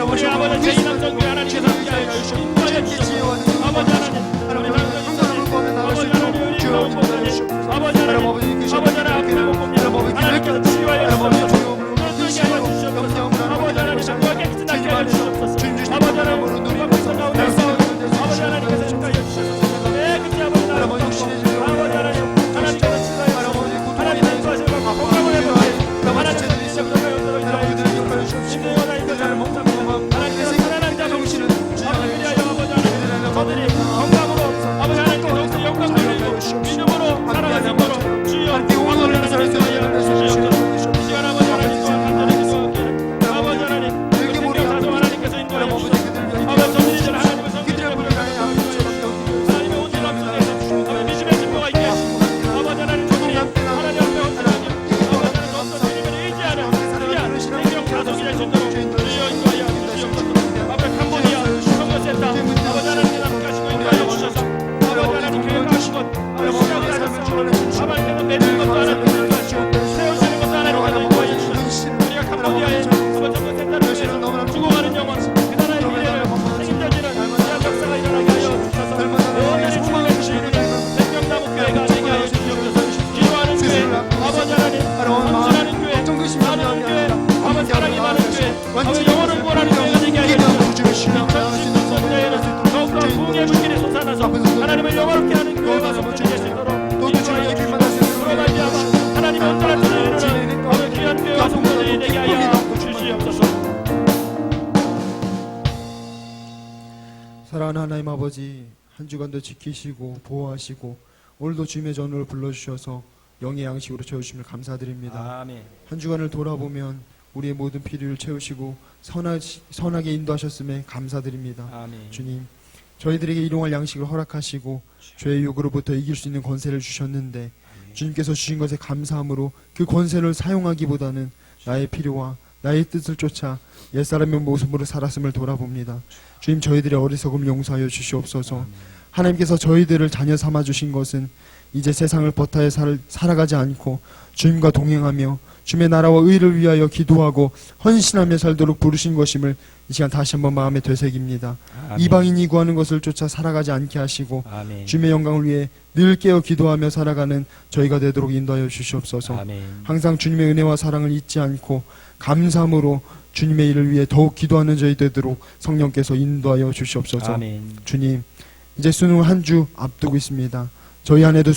D: 우리 아버지 제2남성교회 하나님께서 함께하여 주시고 인도하여 주시옵소서. 아버지 하나님 우리 남성교회 아버지 하나님 우리 가운 목사님 아버지 하나님 아버지 하나님 앞에 못 봅니다. 하나님께서 치유하여 주시옵소서. 눈뜨게 하여 주시옵소서. 아버지 하나님 장과 깨끗이 낫게 하여 주시옵소서. 아버지 하나님 우리 박사 가운데 싸우고 아버지 하나님께서 인도하여 주시옵소서. 깨끗이 아버지 하나님 아버지 하나님 하나님께서 치유하여 주시옵소서. 하나님의 인도하심을 받고 건강을 회복해 하나님께서 시작부터 연도로 인도하여 주시옵소서. 심령과 인도자를 목잡고 하나님께서 편안한 자 정신을 아버지 그리하여 아버지 하나님 저들이 건강으로 아버지 하나님께 더욱더 영광 돌리고 믿음으로 살아갈 수 있도록 주여 아버지 하나님 인도하여 주시옵소서. 이 시간 아버지 하나님과 간절히 기도하기를 아버지 하나님 그 생명 사정 하나님께서 인도하여 주시옵소서. 아버지 저들이 하나님을 성기를 부르게 하나님의 온전한 속에서 아버지 믿음의 증거가 있게 하시고 아버지 하나님 저들이 하나님 앞에 엎드려지고 아버지 하나님 더욱더 주님을 의지하는 귀한 생명 사정이 될 수 있도록 주여 인도하여 주시옵소서. 아버지 캄보디아 선거센터 아버지 하나님께 함께하시고 인도하여 주셔서 아버지 하나님 교회가 하신 것 아버지 시작을 하셨사오니 아버지께서 맺는 것도 하나님께서 인도하시고 세우시는 것도 하나님께서 인도하여 주셔서 우리가 캄보디아의 아버지 선거센터를 위해서 죽어가는 영혼 그 나라의 미래를 책임져지는 귀한 역사가 일어나게 하여 주셔서 오늘의 주님의 주시는 생명나무 교회가 되게 하여 주시옵소서. 기도하는 교회 아버지 하나님 헌신하는 교회 나누는 교회 아버지 사랑이 많은 교회 아버지 영혼을 구원하는 교회가 되게 하여 주시옵소서. 전시는 더욱더 부흥의 불길이 솟아나서 하나님을 영원롭게 하는 교회가 성전이 될 수 있도록 인도하여 주시옵소서. 그로 말미암아 하나님의 온전한 뜻을 이루는 오늘 귀한 교회가 성전이 되게 하여 주시옵소서.
A: 사랑하는 하나님 아버지, 한 주간도 지키시고 보호하시고 오늘도 주님의 전우를 불러주셔서 영의 양식으로 채우심을 감사드립니다.
D: 아멘.
A: 한 주간을 돌아보면 우리의 모든 필요를 채우시고 선하게 인도하셨음에 감사드립니다.
D: 아멘.
A: 주님, 저희들에게 일용할 양식을 허락하시고 죄의 욕으로부터 이길 수 있는 권세를 주셨는데 주님께서 주신 것에 감사함으로 그 권세를 사용하기보다는 나의 필요와 나의 뜻을 쫓아 옛사람의 모습으로 살았음을 돌아봅니다. 주님, 저희들의 어리석음을 용서하여 주시옵소서. 하나님께서 저희들을 자녀 삼아 주신 것은 이제 세상을 버타에 살아가지 않고 주님과 동행하며 주님의 나라와 의를 위하여 기도하고 헌신하며 살도록 부르신 것임을 이 시간 다시 한번 마음에 되새깁니다.
D: 아멘.
A: 이방인이 구하는 것을 쫓아 살아가지 않게 하시고
D: 아멘.
A: 주님의 영광을 위해 늘 깨어 기도하며 살아가는 저희가 되도록 인도하여 주시옵소서.
D: 아멘.
A: 항상 주님의 은혜와 사랑을 잊지 않고 감사함으로 주님의 일을 위해 더욱 기도하는 저희 되도록 성령께서 인도하여 주시옵소서.
D: 아멘.
A: 주님, 이제 수능 한 주 앞두고 있습니다. 저희 안에도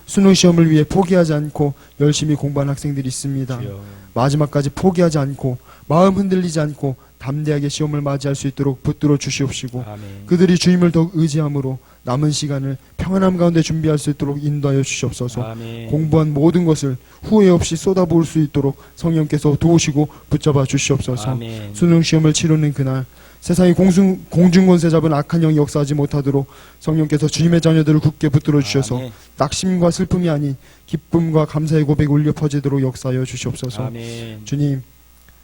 A: 수능 시험을 위해 포기하지 않고 열심히 공부하는 학생들이 있습니다.
D: 주여.
A: 마지막까지 포기하지 않고 마음 흔들리지 않고 담대하게 시험을 맞이할 수 있도록 붙들어 주시옵시고
D: 아멘.
A: 그들이 주님을 더욱 의지함으로 남은 시간을 평안함 가운데 준비할 수 있도록 인도하여 주시옵소서.
D: 아멘.
A: 공부한 모든 것을 후회 없이 쏟아부을 수 있도록 성령께서 도우시고 붙잡아 주시옵소서.
D: 아멘.
A: 수능 시험을 치르는 그날 세상이 공중권세 잡은 악한 영이 역사하지 못하도록 성령께서 주님의 자녀들을 굳게 붙들어 주셔서
D: 아멘.
A: 낙심과 슬픔이 아닌 기쁨과 감사의 고백이 울려 퍼지도록 역사하여 주시옵소서.
D: 아멘.
A: 주님,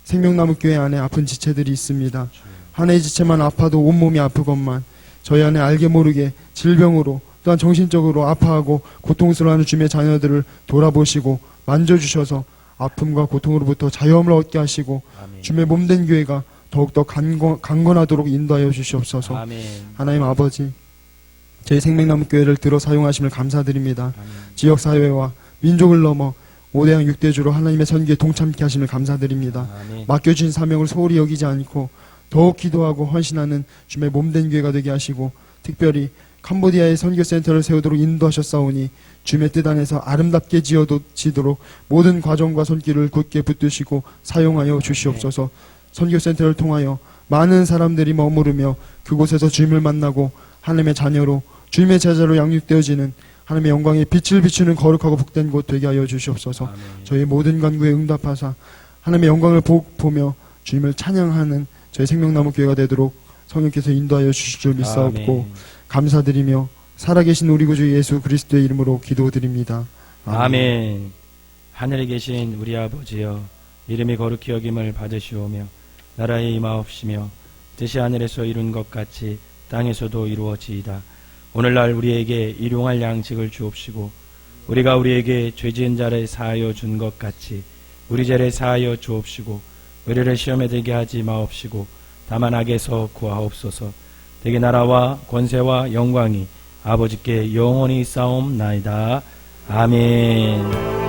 A: 생명나무 교회 안에 아픈 지체들이 있습니다. 하나의 지체만 아파도 온몸이 아프건만 저희 안에 알게 모르게 질병으로 또한 정신적으로 아파하고 고통스러워하는 주님의 자녀들을 돌아보시고 만져주셔서
B: 아픔과 고통으로부터 자유함을 얻게 하시고
D: 아멘.
B: 주님의 몸된 교회가 더욱더 강건하도록 인도하여 주시옵소서.
D: 아멘.
B: 하나님 아버지, 저희 생명나무 교회를 들어 사용하심을 감사드립니다.
D: 아멘.
B: 지역사회와 민족을 넘어 5대양 6대주로 하나님의 선교에 동참케 하심을 감사드립니다.
D: 아멘.
B: 맡겨주신 사명을 소홀히 여기지 않고 더욱 기도하고 헌신하는 주님의 몸된 교회가 되게 하시고, 특별히 캄보디아의 선교센터를 세우도록 인도하셨사오니 주님의 뜻 안에서 아름답게 지어지도록 모든 과정과 손길을 굳게 붙드시고 사용하여 주시옵소서. 선교센터를 통하여 많은 사람들이 머무르며 그곳에서 주님을 만나고 하나님의 자녀로 주님의 제자로 양육되어지는 하나님의 영광의 빛을 비추는 거룩하고 복된 곳 되게 하여 주시옵소서.
D: 아멘.
B: 저희 모든 간구에 응답하사 하나님의 영광을 보며 주님을 찬양하는 저희 생명나무 교회가 되도록 성령께서 인도하여 주실 줄 믿사옵고
D: 아멘.
B: 감사드리며 살아계신 우리 구주 예수 그리스도의 이름으로 기도드립니다.
D: 아멘. 하늘에 계신 우리 아버지여, 이름이 거룩히 여김을 받으시오며 나라에 임하옵시며 뜻이 하늘에서 이룬 것 같이 땅에서도 이루어지이다. 오늘날 우리에게 일용할 양식을 주옵시고 우리가 우리에게 죄지은 자를 사하여 준 것 같이 우리 죄를 사하여 주옵시고 우리를 시험에 들게 하지 마옵시고 다만 악에서 구하옵소서. 되게 나라와 권세와 영광이 아버지께 영원히 싸움나이다. 아멘.